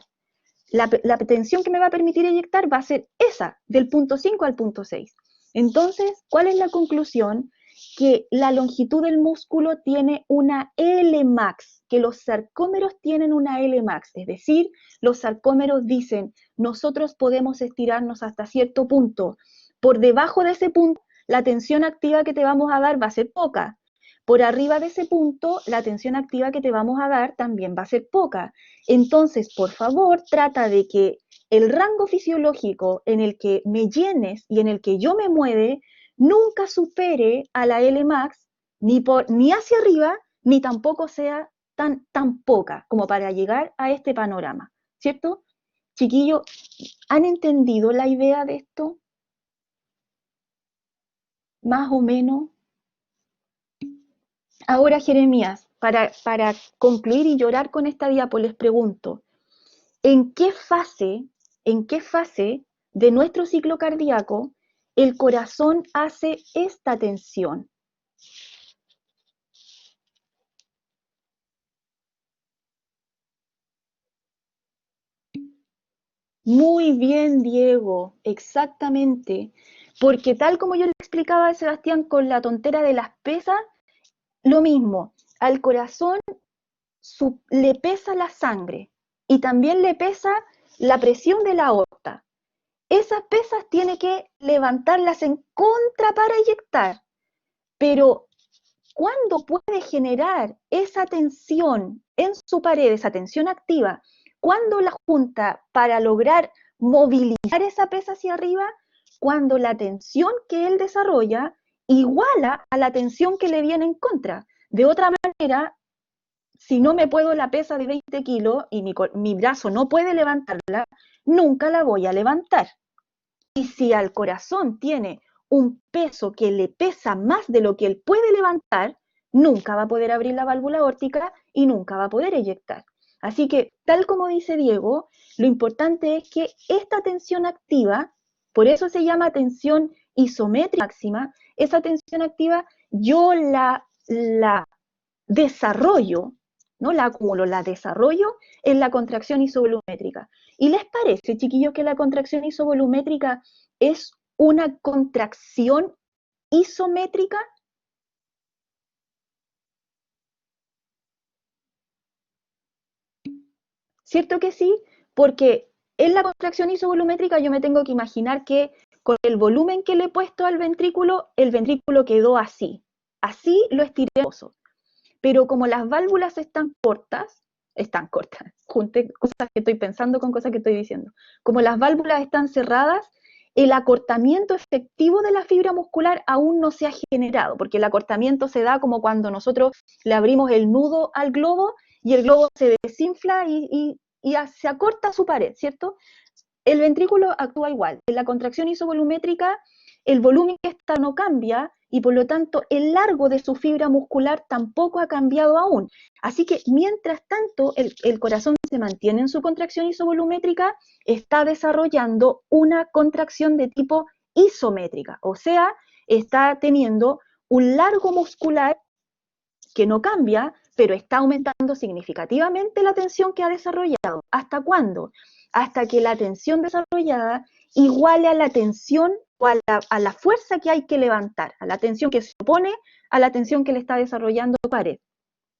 La tensión que me va a permitir eyectar va a ser esa, del punto 5 al punto 6. Entonces, ¿cuál es la conclusión? Que la longitud del músculo tiene una L max, que los sarcómeros tienen una L max, es decir, los sarcómeros dicen, nosotros podemos estirarnos hasta cierto punto. Por debajo de ese punto, la tensión activa que te vamos a dar va a ser poca. Por arriba de ese punto, la tensión activa que te vamos a dar también va a ser poca. Entonces, por favor, trata de que el rango fisiológico en el que me llenes y en el que yo me mueve nunca supere a la L max, ni hacia arriba, ni tampoco sea tan poca como para llegar a este panorama, ¿cierto? Chiquillos, ¿han entendido la idea de esto? Más o menos. Ahora, Jeremías, para concluir y llorar con esta diapo, les pregunto, ¿en qué fase de nuestro ciclo cardíaco el corazón hace esta tensión? Muy bien, Diego, exactamente. Porque tal como yo le explicaba a Sebastián con la tontera de las pesas, lo mismo, al corazón le pesa la sangre y también le pesa la presión de la aorta. Esas pesas tiene que levantarlas en contra para eyectar, pero ¿cuándo puede generar esa tensión en su pared, esa tensión activa? ¿Cuándo la junta para lograr movilizar esa pesa hacia arriba? Cuando la tensión que él desarrolla iguala a la tensión que le viene en contra. De otra manera, si no me puedo la pesa de 20 kilos y mi brazo no puede levantarla, nunca la voy a levantar. Y si al corazón tiene un peso que le pesa más de lo que él puede levantar, nunca va a poder abrir la válvula aórtica y nunca va a poder eyectar. Así que, tal como dice Diego, lo importante es que esta tensión activa, por eso se llama tensión isométrica máxima, esa tensión activa yo la desarrollo, no la acumulo, la desarrollo en la contracción isovolumétrica. ¿Y les parece, chiquillos, que la contracción isovolumétrica es una contracción isométrica? ¿Cierto que sí? Porque en la contracción isovolumétrica yo me tengo que imaginar que con el volumen que le he puesto al ventrículo, el ventrículo quedó así. Así lo estiré. Pero como las válvulas están cortas, junté cosas que estoy pensando con cosas que estoy diciendo. Como las válvulas están cerradas, el acortamiento efectivo de la fibra muscular aún no se ha generado, porque el acortamiento se da como cuando nosotros le abrimos el nudo al globo y el globo se desinfla y se acorta su pared, ¿cierto? El ventrículo actúa igual. En la contracción isovolumétrica, el volumen que está no cambia y por lo tanto el largo de su fibra muscular tampoco ha cambiado aún. Así que mientras tanto el corazón se mantiene en su contracción isovolumétrica, está desarrollando una contracción de tipo isométrica, o sea, está teniendo un largo muscular que no cambia, pero está aumentando significativamente la tensión que ha desarrollado. ¿Hasta cuándo? Hasta que la tensión desarrollada iguale a la tensión o a la fuerza que hay que levantar, a la tensión que se opone a la tensión que le está desarrollando la pared,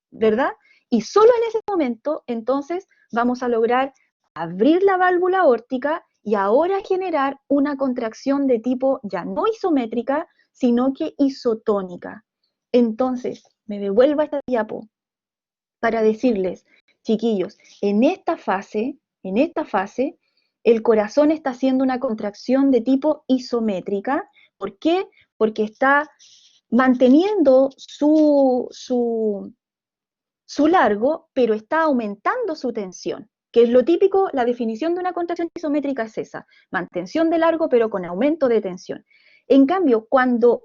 ¿verdad? Y solo en ese momento, entonces, vamos a lograr abrir la válvula aórtica y ahora generar una contracción de tipo ya no isométrica, sino que isotónica. Entonces, me devuelvo a esta diapo para decirles, chiquillos, en esta fase, el corazón está haciendo una contracción de tipo isométrica. ¿Por qué? Porque está manteniendo su largo, pero está aumentando su tensión, que es lo típico. La definición de una contracción isométrica es esa, mantención de largo, pero con aumento de tensión. En cambio, cuando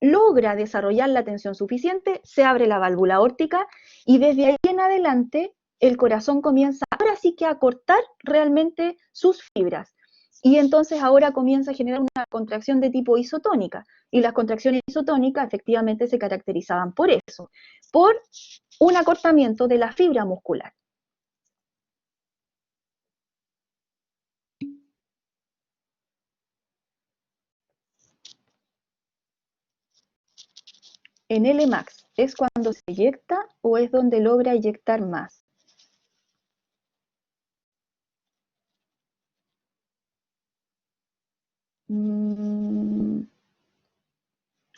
logra desarrollar la tensión suficiente, se abre la válvula aórtica y desde ahí en adelante el corazón comienza ahora sí que a cortar realmente sus fibras. Y entonces ahora comienza a generar una contracción de tipo isotónica. Y las contracciones isotónicas efectivamente se caracterizaban por eso, por un acortamiento de la fibra muscular. En Lmax, ¿es cuando se eyecta o es donde logra eyectar más?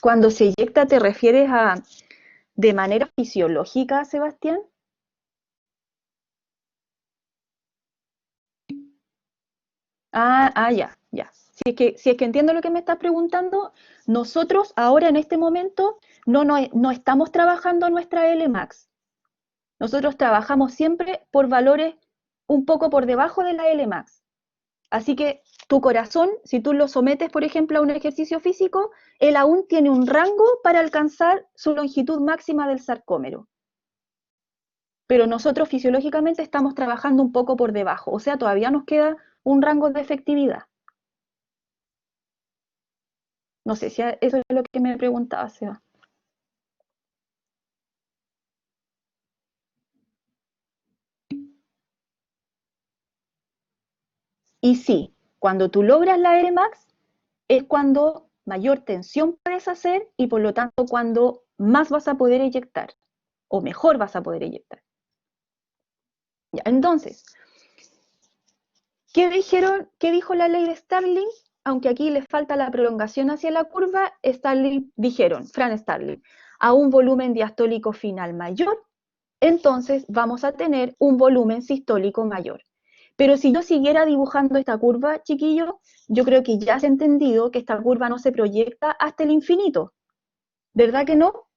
Cuando se eyecta, ¿te refieres a de manera fisiológica, Sebastián? Ya, ya. Si es que entiendo lo que me estás preguntando, nosotros ahora en este momento no estamos trabajando nuestra Lmax. Nosotros trabajamos siempre por valores un poco por debajo de la Lmax. Así que tu corazón, si tú lo sometes, por ejemplo, a un ejercicio físico, él aún tiene un rango para alcanzar su longitud máxima del sarcómero. Pero nosotros fisiológicamente estamos trabajando un poco por debajo, o sea, todavía nos queda un rango de efectividad. No sé si eso es lo que me preguntaba, Seba. Y sí, cuando tú logras la Rmax es cuando mayor tensión puedes hacer y por lo tanto cuando más vas a poder eyectar o mejor vas a poder eyectar. Ya, entonces, ¿qué dijo la ley de Starling? Aunque aquí les falta la prolongación hacia la curva, Fran Starling, a un volumen diastólico final mayor, entonces vamos a tener un volumen sistólico mayor. Pero si yo siguiera dibujando esta curva, chiquillos, yo creo que ya has entendido que esta curva no se proyecta hasta el infinito. ¿Verdad que no?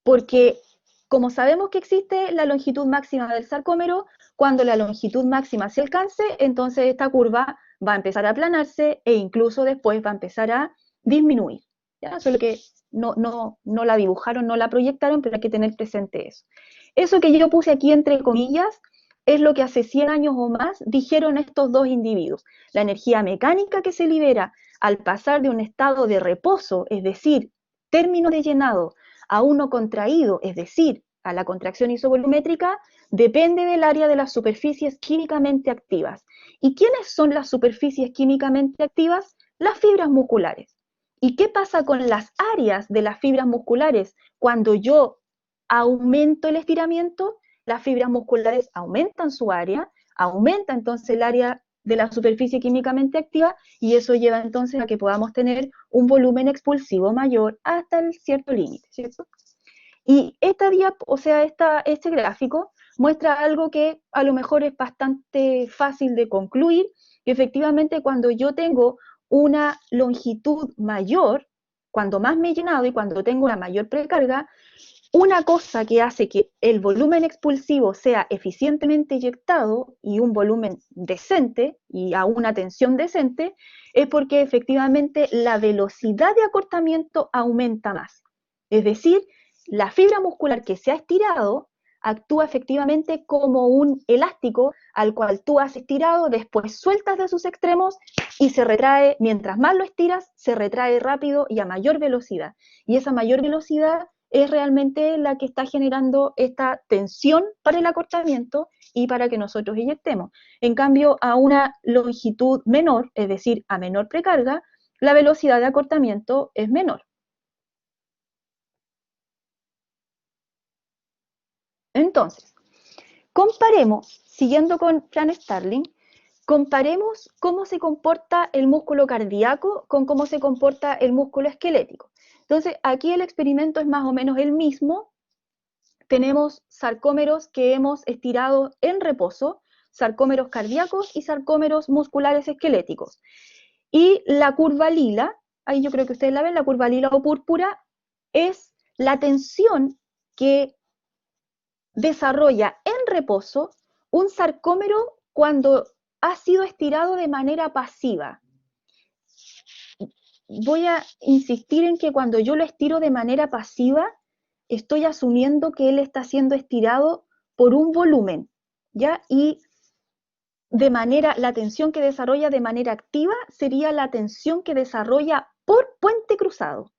Porque como sabemos que existe la longitud máxima del sarcómero, cuando la longitud máxima se alcance, entonces esta curva va a empezar a aplanarse e incluso después va a empezar a disminuir. ¿Ya? Solo que no la dibujaron, no la proyectaron, pero hay que tener presente eso. Eso que yo puse aquí entre comillas es lo que hace 100 años o más dijeron estos dos individuos. La energía mecánica que se libera al pasar de un estado de reposo, es decir, término de llenado, a uno contraído, es decir, a la contracción isovolumétrica, depende del área de las superficies químicamente activas. ¿Y quiénes son las superficies químicamente activas? Las fibras musculares. ¿Y qué pasa con las áreas de las fibras musculares? Cuando yo aumento el estiramiento, las fibras musculares aumentan su área, aumenta entonces el área de la superficie químicamente activa y eso lleva entonces a que podamos tener un volumen expulsivo mayor hasta el cierto límite, ¿cierto? Y este gráfico muestra algo que a lo mejor es bastante fácil de concluir, que efectivamente cuando yo tengo una longitud mayor, cuando más me he llenado y cuando tengo una mayor precarga, una cosa que hace que el volumen expulsivo sea eficientemente inyectado y un volumen decente y a una tensión decente, es porque efectivamente la velocidad de acortamiento aumenta más. Es decir, la fibra muscular que se ha estirado actúa efectivamente como un elástico al cual tú has estirado, después sueltas de sus extremos y se retrae, mientras más lo estiras, se retrae rápido y a mayor velocidad. Y esa mayor velocidad es realmente la que está generando esta tensión para el acortamiento y para que nosotros inyectemos. En cambio, a una longitud menor, es decir, a menor precarga, la velocidad de acortamiento es menor. Entonces, comparemos, siguiendo con Fran Starling, comparemos cómo se comporta el músculo cardíaco con cómo se comporta el músculo esquelético. Entonces, aquí el experimento es más o menos el mismo. Tenemos sarcómeros que hemos estirado en reposo, sarcómeros cardíacos y sarcómeros musculares esqueléticos. Y la curva lila, ahí yo creo que ustedes la ven, la curva lila o púrpura, es la tensión que desarrolla en reposo un sarcómero cuando ha sido estirado de manera pasiva. Voy a insistir en que cuando yo lo estiro de manera pasiva, estoy asumiendo que él está siendo estirado por un volumen, ¿ya? Y la tensión que desarrolla de manera activa sería la tensión que desarrolla por puente cruzado,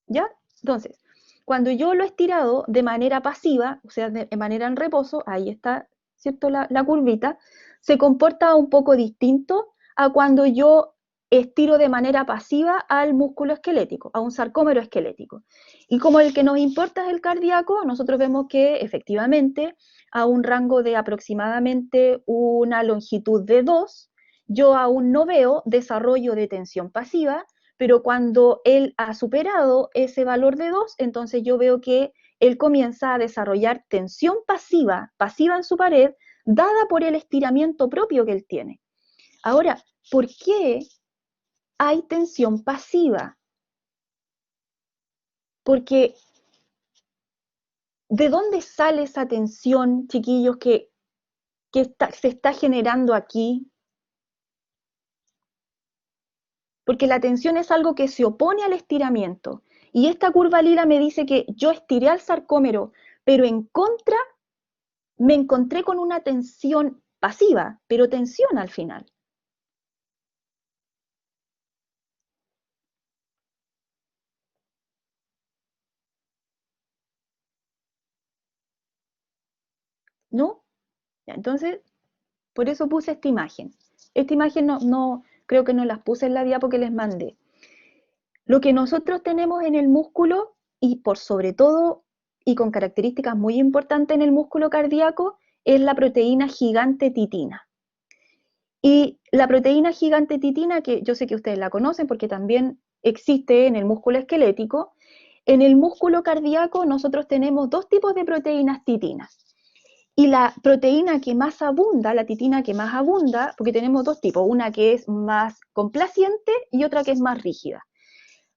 ¿ya? Entonces, cuando yo lo he estirado de manera pasiva, o sea, de manera en reposo, ahí está, ¿cierto? La curvita, se comporta un poco distinto a cuando yo estiro de manera pasiva al músculo esquelético, a un sarcómero esquelético. Y como el que nos importa es el cardíaco, nosotros vemos que efectivamente a un rango de aproximadamente una longitud de 2, yo aún no veo desarrollo de tensión pasiva, pero cuando él ha superado ese valor de 2, entonces yo veo que él comienza a desarrollar tensión pasiva, pasiva en su pared, dada por el estiramiento propio que él tiene. Ahora, ¿por qué hay tensión pasiva? Porque ¿de dónde sale esa tensión, chiquillos, que se está generando aquí? Porque la tensión es algo que se opone al estiramiento. Y esta curva lila me dice que yo estiré al sarcómero, pero en contra me encontré con una tensión pasiva, pero tensión al final. ¿No? Entonces, por eso puse esta imagen. Esta imagen creo que no las puse en la diapo que les mandé. Lo que nosotros tenemos en el músculo, y por sobre todo, y con características muy importantes en el músculo cardíaco, es la proteína gigante titina. Y la proteína gigante titina, que yo sé que ustedes la conocen porque también existe en el músculo esquelético, en el músculo cardíaco nosotros tenemos dos tipos de proteínas titinas. Y la proteína que más abunda, la titina que más abunda, porque tenemos dos tipos, una que es más complaciente y otra que es más rígida.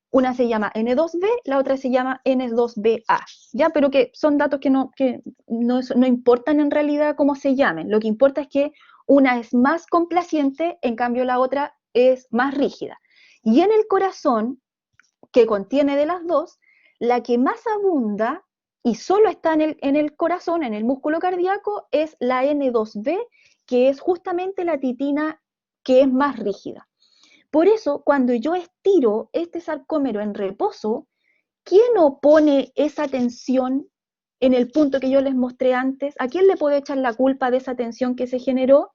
Una se llama N2B, la otra se llama N2BA, ¿ya? Pero que son datos que no importan en realidad cómo se llamen. Lo que importa es que una es más complaciente, en cambio la otra es más rígida. Y en el corazón, que contiene de las dos, la que más abunda y solo está en el corazón, en el músculo cardíaco, es la N2B, que es justamente la titina que es más rígida. Por eso, cuando yo estiro este sarcómero en reposo, ¿quién opone esa tensión en el punto que yo les mostré antes? ¿A quién le puedo echar la culpa de esa tensión que se generó?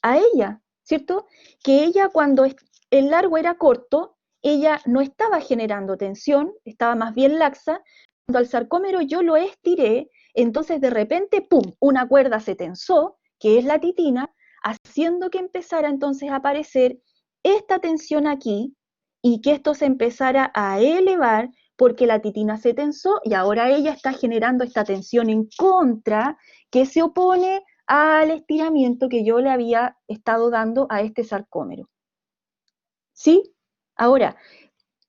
A ella, ¿cierto? Que ella cuando el largo era corto, ella no estaba generando tensión, estaba más bien laxa. Cuando al sarcómero yo lo estiré, entonces de repente, ¡pum!, una cuerda se tensó, que es la titina, haciendo que empezara entonces a aparecer esta tensión aquí y que esto se empezara a elevar porque la titina se tensó y ahora ella está generando esta tensión en contra que se opone al estiramiento que yo le había estado dando a este sarcómero. ¿Sí? Ahora,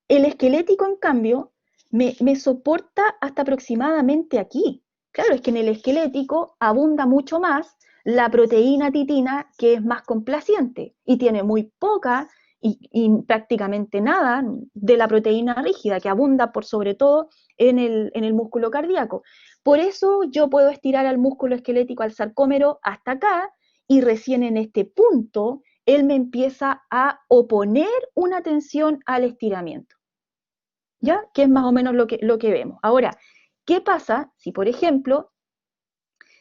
el esquelético, en cambio, me soporta hasta aproximadamente aquí. Claro, es que en el esquelético abunda mucho más la proteína titina, que es más complaciente y tiene muy poca y prácticamente nada de la proteína rígida, que abunda por sobre todo en el músculo cardíaco. Por eso yo puedo estirar al músculo esquelético, al sarcómero, hasta acá, y recién en este punto él me empieza a oponer una tensión al estiramiento. ¿Ya? Que es más o menos lo que vemos. Ahora, ¿qué pasa si, por ejemplo,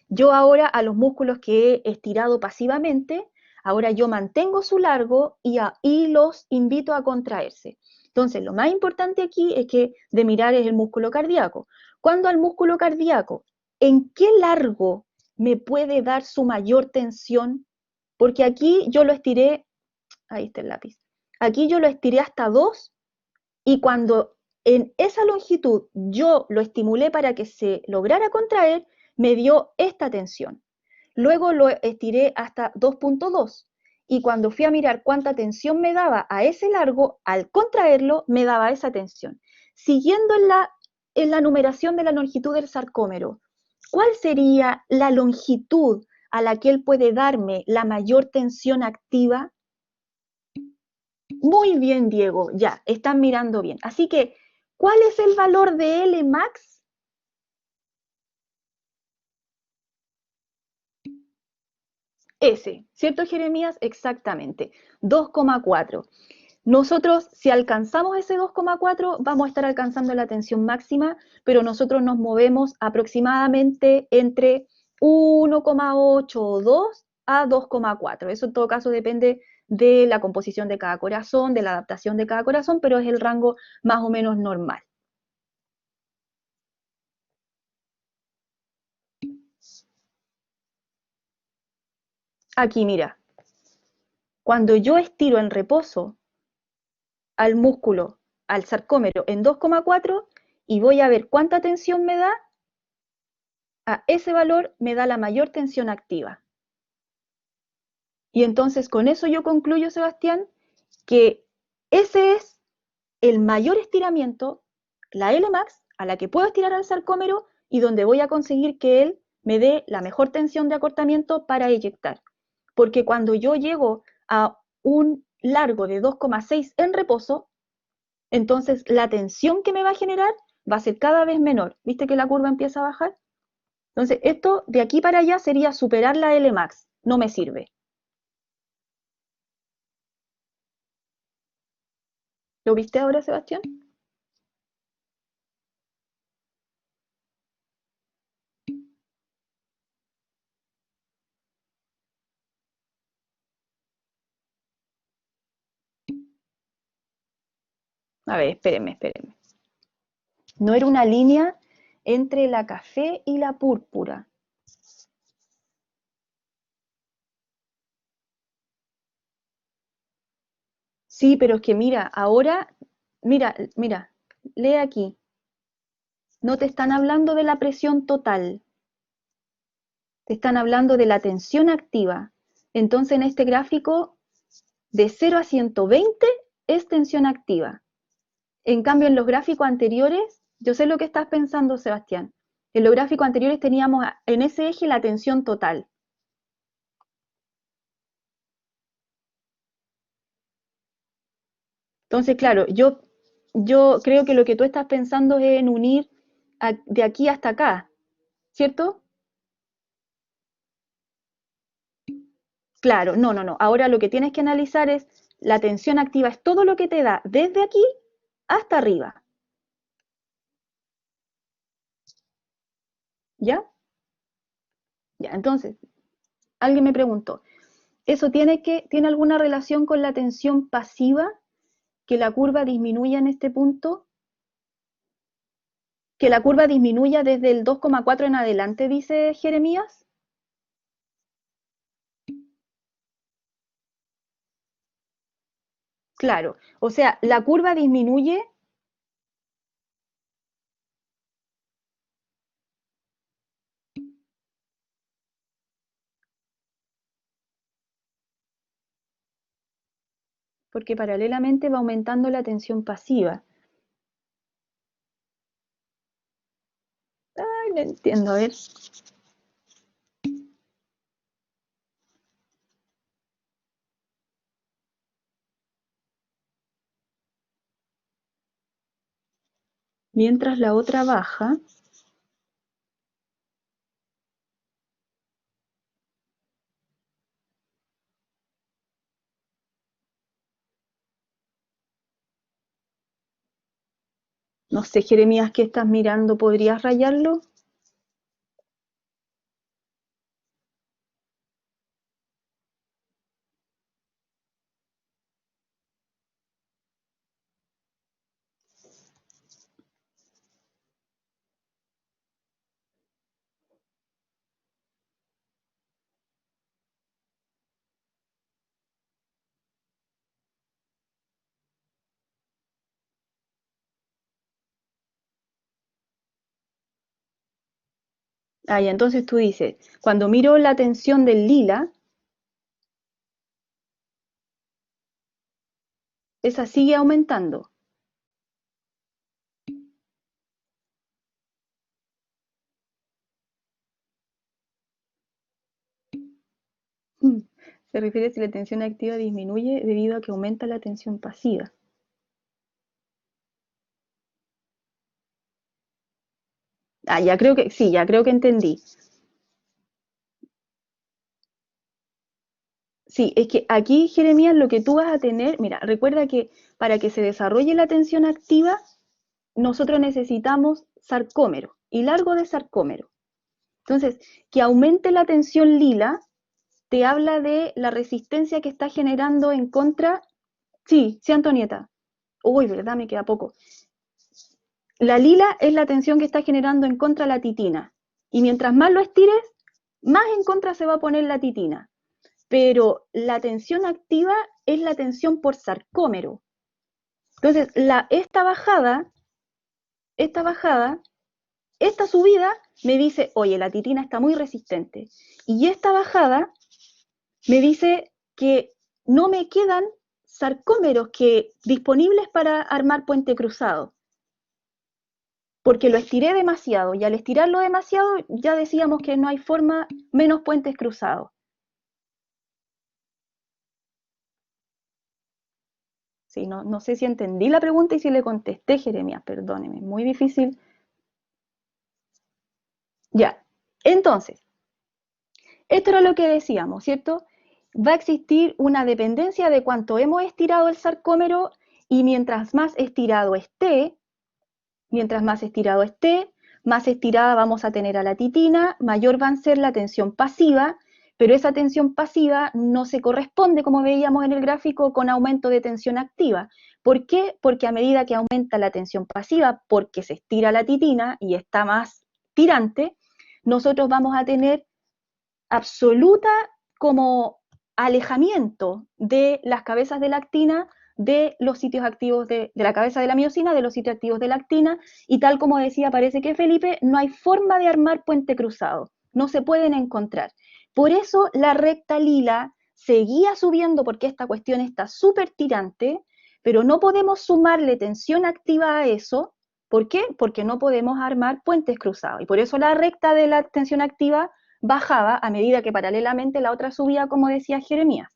yo ahora a los músculos que he estirado pasivamente, ahora yo mantengo su largo y los invito a contraerse? Entonces, lo más importante aquí es que de mirar es el músculo cardíaco. Cuando al músculo cardíaco, ¿en qué largo me puede dar su mayor tensión? Porque aquí yo lo estiré, ahí está el lápiz, aquí yo lo estiré hasta 2 y cuando en esa longitud yo lo estimulé para que se lograra contraer, me dio esta tensión. Luego lo estiré hasta 2.2 y cuando fui a mirar cuánta tensión me daba a ese largo, al contraerlo me daba esa tensión. Siguiendo en la numeración de la longitud del sarcómero, ¿cuál sería la longitud a la que él puede darme la mayor tensión activa? Muy bien, Diego, ya, están mirando bien. Así que, ¿cuál es el valor de L max? S, ¿cierto, Jeremías? Exactamente, 2,4. Nosotros, si alcanzamos ese 2,4, vamos a estar alcanzando la tensión máxima, pero nosotros nos movemos aproximadamente entre 1,8 o 2 a 2,4. Eso en todo caso depende de la composición de cada corazón, de la adaptación de cada corazón, pero es el rango más o menos normal. Aquí, mira, cuando yo estiro en reposo al músculo, al sarcómero en 2,4 y voy a ver cuánta tensión me da, a ese valor me da la mayor tensión activa. Y entonces con eso yo concluyo, Sebastián, que ese es el mayor estiramiento, la Lmax, a la que puedo estirar al sarcómero y donde voy a conseguir que él me dé la mejor tensión de acortamiento para eyectar. Porque cuando yo llego a un largo de 2,6 en reposo, entonces la tensión que me va a generar va a ser cada vez menor. ¿Viste que la curva empieza a bajar? Entonces esto de aquí para allá sería superar la Lmax. No me sirve. ¿Lo viste ahora, Sebastián? A ver, espérenme. No era una línea entre la café y la púrpura. Sí, pero es que mira, ahora, mira, lee aquí. No te están hablando de la presión total, te están hablando de la tensión activa. Entonces, en este gráfico, de 0 a 120 es tensión activa. En cambio, en los gráficos anteriores, yo sé lo que estás pensando, Sebastián. En los gráficos anteriores teníamos en ese eje la tensión total. Entonces, claro, yo creo que lo que tú estás pensando es en unir de aquí hasta acá, ¿cierto? Claro, no. Ahora lo que tienes que analizar es la tensión activa, es todo lo que te da desde aquí hasta arriba, ¿ya? Ya, entonces, alguien me preguntó, ¿eso tiene alguna relación con la tensión pasiva? ¿Que la curva disminuya en este punto? ¿Que la curva disminuya desde el 2,4 en adelante, dice Jeremías? Claro, o sea, la curva disminuye. Porque paralelamente va aumentando la tensión pasiva. Ay, no entiendo, a ver. Mientras la otra baja. No sé, Jeremías, ¿qué estás mirando? ¿Podrías rayarlo? Ah, ya, entonces tú dices, cuando miro la tensión del lila, esa sigue aumentando. Se refiere si la tensión activa disminuye debido a que aumenta la tensión pasiva. Ah, ya creo que, sí, ya creo que entendí. Sí, es que aquí, Jeremías, lo que tú vas a tener, mira, recuerda que para que se desarrolle la tensión activa, nosotros necesitamos sarcómero y largo de sarcómero. Entonces, que aumente la tensión lila te habla de la resistencia que está generando en contra. Sí, sí, Antonieta. Uy, verdad, me queda poco. La lila es la tensión que está generando en contra la titina. Y mientras más lo estires, más en contra se va a poner la titina. Pero la tensión activa es la tensión por sarcómero. Entonces, esta bajada, esta subida me dice, oye, la titina está muy resistente. Y esta bajada me dice que no me quedan sarcómeros disponibles para armar puente cruzado, porque lo estiré demasiado, y al estirarlo demasiado ya decíamos que no hay forma menos puentes cruzados. Sí, no, no sé si entendí la pregunta y si le contesté, Jeremías, perdóneme, muy difícil. Ya, entonces, esto era lo que decíamos, ¿cierto? Va a existir una dependencia de cuánto hemos estirado el sarcómero y mientras más estirado esté, más estirada vamos a tener a la titina, mayor va a ser la tensión pasiva, pero esa tensión pasiva no se corresponde, como veíamos en el gráfico, con aumento de tensión activa. ¿Por qué? Porque a medida que aumenta la tensión pasiva, porque se estira la titina y está más tirante, nosotros vamos a tener absoluta como alejamiento de las cabezas de lactina de los sitios activos de la cabeza de la miosina, de los sitios activos de lactina, y tal como decía, parece que Felipe, no hay forma de armar puente cruzado, no se pueden encontrar. Por eso la recta lila seguía subiendo porque esta cuestión está súper tirante, pero no podemos sumarle tensión activa a eso. ¿Por qué? Porque no podemos armar puentes cruzados. Y por eso la recta de la tensión activa bajaba a medida que paralelamente la otra subía, como decía Jeremías.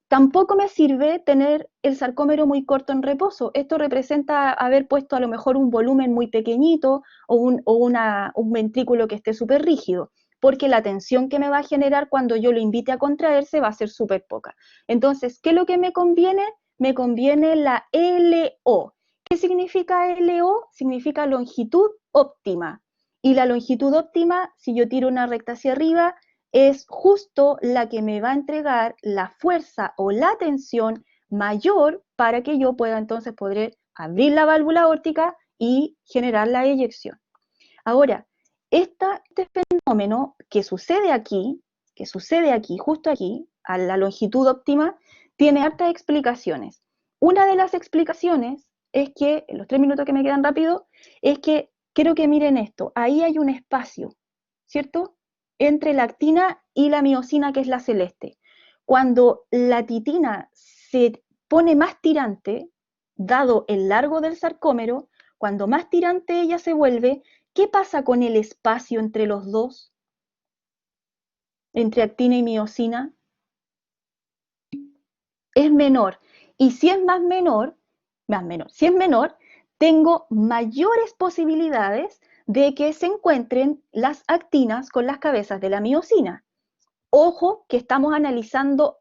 Tampoco me sirve tener el sarcómero muy corto en reposo. Esto representa haber puesto a lo mejor un volumen muy pequeñito o un ventrículo que esté súper rígido, porque la tensión que me va a generar cuando yo lo invite a contraerse va a ser súper poca. Entonces, ¿qué es lo que me conviene? Me conviene la LO. ¿Qué significa LO? Significa longitud óptima. Y la longitud óptima, si yo tiro una recta hacia arriba, es justo la que me va a entregar la fuerza o la tensión mayor para que yo pueda entonces poder abrir la válvula aórtica y generar la eyección. Ahora, este fenómeno que sucede aquí, justo aquí, a la longitud óptima, tiene hartas explicaciones. una de las explicaciones es que, en los 3 minutos que me quedan rápido, es que quiero que miren esto, ahí hay un espacio, ¿cierto? Entre la actina y la miosina, que es la celeste. Cuando la titina se pone más tirante, dado el largo del sarcómero, cuando más tirante ella se vuelve, ¿qué pasa con el espacio entre los dos? Entre actina y miosina. Es menor. Y si es si es menor, tengo mayores posibilidades de que se encuentren las actinas con las cabezas de la miosina. Ojo que estamos analizando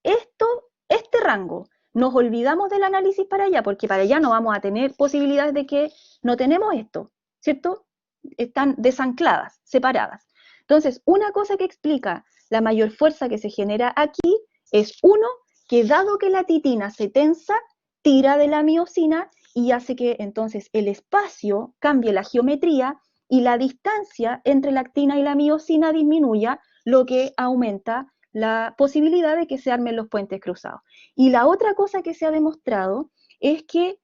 este rango. Nos olvidamos del análisis para allá, porque para allá no vamos a tener posibilidades de que no tenemos esto, ¿cierto? Están desancladas, separadas. Entonces, una cosa que explica la mayor fuerza que se genera aquí es, uno, que dado que la titina se tensa, tira de la miosina y hace que entonces el espacio cambie la geometría y la distancia entre la actina y la miosina disminuya, lo que aumenta la posibilidad de que se armen los puentes cruzados. Y la otra cosa que se ha demostrado es que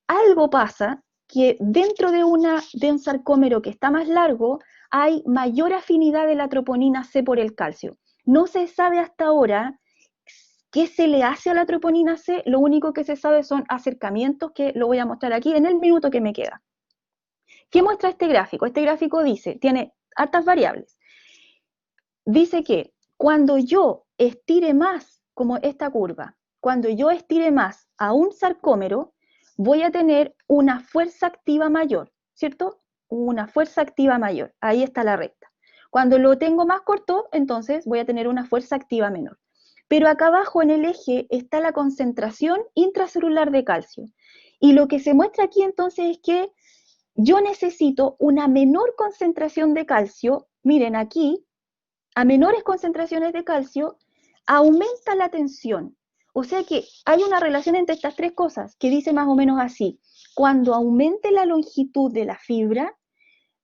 algo pasa que dentro de un sarcómero que está más largo hay mayor afinidad de la troponina C por el calcio. No se sabe hasta ahora qué se le hace a la troponina C, lo único que se sabe son acercamientos que lo voy a mostrar aquí en el minuto que me queda. ¿Qué muestra este gráfico? Este gráfico dice, tiene hartas variables. Dice que cuando yo estire más, como esta curva, cuando yo estire más a un sarcómero, voy a tener una fuerza activa mayor, ¿cierto? Una fuerza activa mayor, ahí está la recta. Cuando lo tengo más corto, entonces voy a tener una fuerza activa menor. Pero acá abajo en el eje está la concentración intracelular de calcio. Y lo que se muestra aquí entonces es que yo necesito una menor concentración de calcio, miren aquí, a menores concentraciones de calcio, aumenta la tensión. O sea que hay una relación entre estas tres cosas que dice más o menos así. Cuando aumente la longitud de la fibra,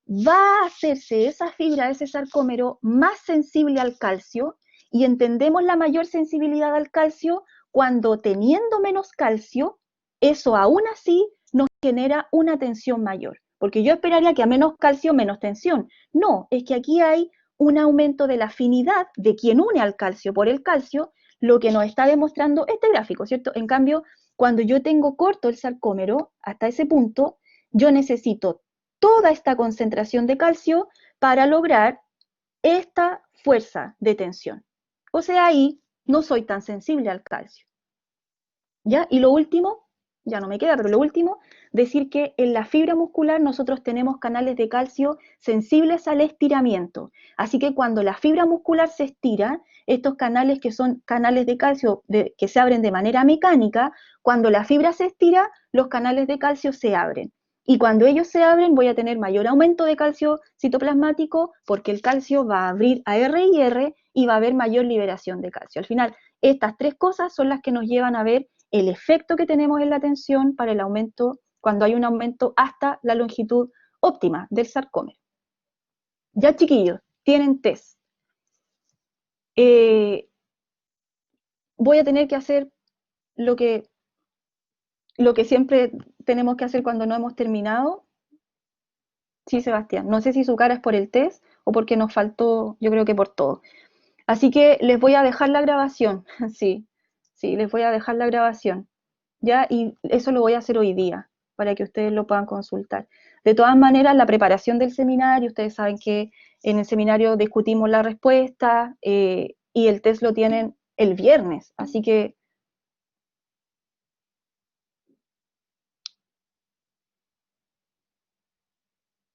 va a hacerse esa fibra, ese sarcómero, más sensible al calcio, y entendemos la mayor sensibilidad al calcio cuando teniendo menos calcio, eso aún así nos genera una tensión mayor. Porque yo esperaría que a menos calcio, menos tensión. No, es que aquí hay un aumento de la afinidad de quien une al calcio por el calcio, lo que nos está demostrando este gráfico, ¿cierto? En cambio, cuando yo tengo corto el sarcómero, hasta ese punto, yo necesito toda esta concentración de calcio para lograr esta fuerza de tensión. O sea, ahí no soy tan sensible al calcio. ¿Ya? Y lo último, ya no me queda, pero lo último, decir que en la fibra muscular nosotros tenemos canales de calcio sensibles al estiramiento. Así que cuando la fibra muscular se estira, estos canales que son canales de calcio que se abren de manera mecánica, cuando la fibra se estira, los canales de calcio se abren. Y cuando ellos se abren, voy a tener mayor aumento de calcio citoplasmático porque el calcio va a abrir a R y R y va a haber mayor liberación de calcio. Al final, estas tres cosas son las que nos llevan a ver el efecto que tenemos en la tensión para el aumento, cuando hay un aumento hasta la longitud óptima del sarcómero. Ya, chiquillos, tienen test. Voy a tener que hacer lo que, lo que siempre tenemos que hacer cuando no hemos terminado. Sí, Sebastián, no sé si su cara es por el test o porque nos faltó, yo creo que por todo. Así que les voy a dejar la grabación, sí, sí, les voy a dejar la grabación, ¿ya? Y eso lo voy a hacer hoy día, para que ustedes lo puedan consultar. De todas maneras, la preparación del seminario, ustedes saben que en el seminario discutimos la respuesta y el test lo tienen el viernes, así que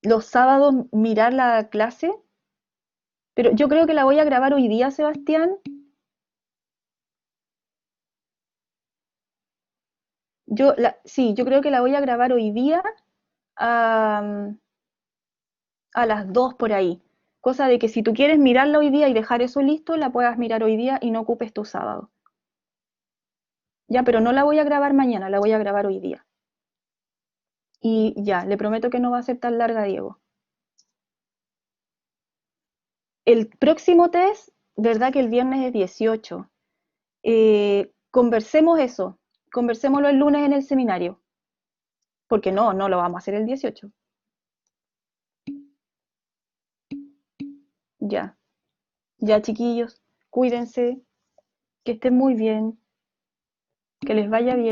los sábados mirar la clase, pero yo creo que la voy a grabar hoy día, Sebastián. Sí, yo creo que la voy a grabar hoy día a, a las 2 por ahí. Cosa de que si tú quieres mirarla hoy día y dejar eso listo, la puedas mirar hoy día y no ocupes tu sábado. Ya, pero no la voy a grabar mañana, la voy a grabar hoy día. Y ya, le prometo que no va a ser tan larga, Diego. El próximo test, ¿verdad que el viernes es 18? Conversemos eso. conversémoslo el lunes en el seminario, porque no lo vamos a hacer el 18. Ya, ya chiquillos, cuídense, que estén muy bien, que les vaya bien.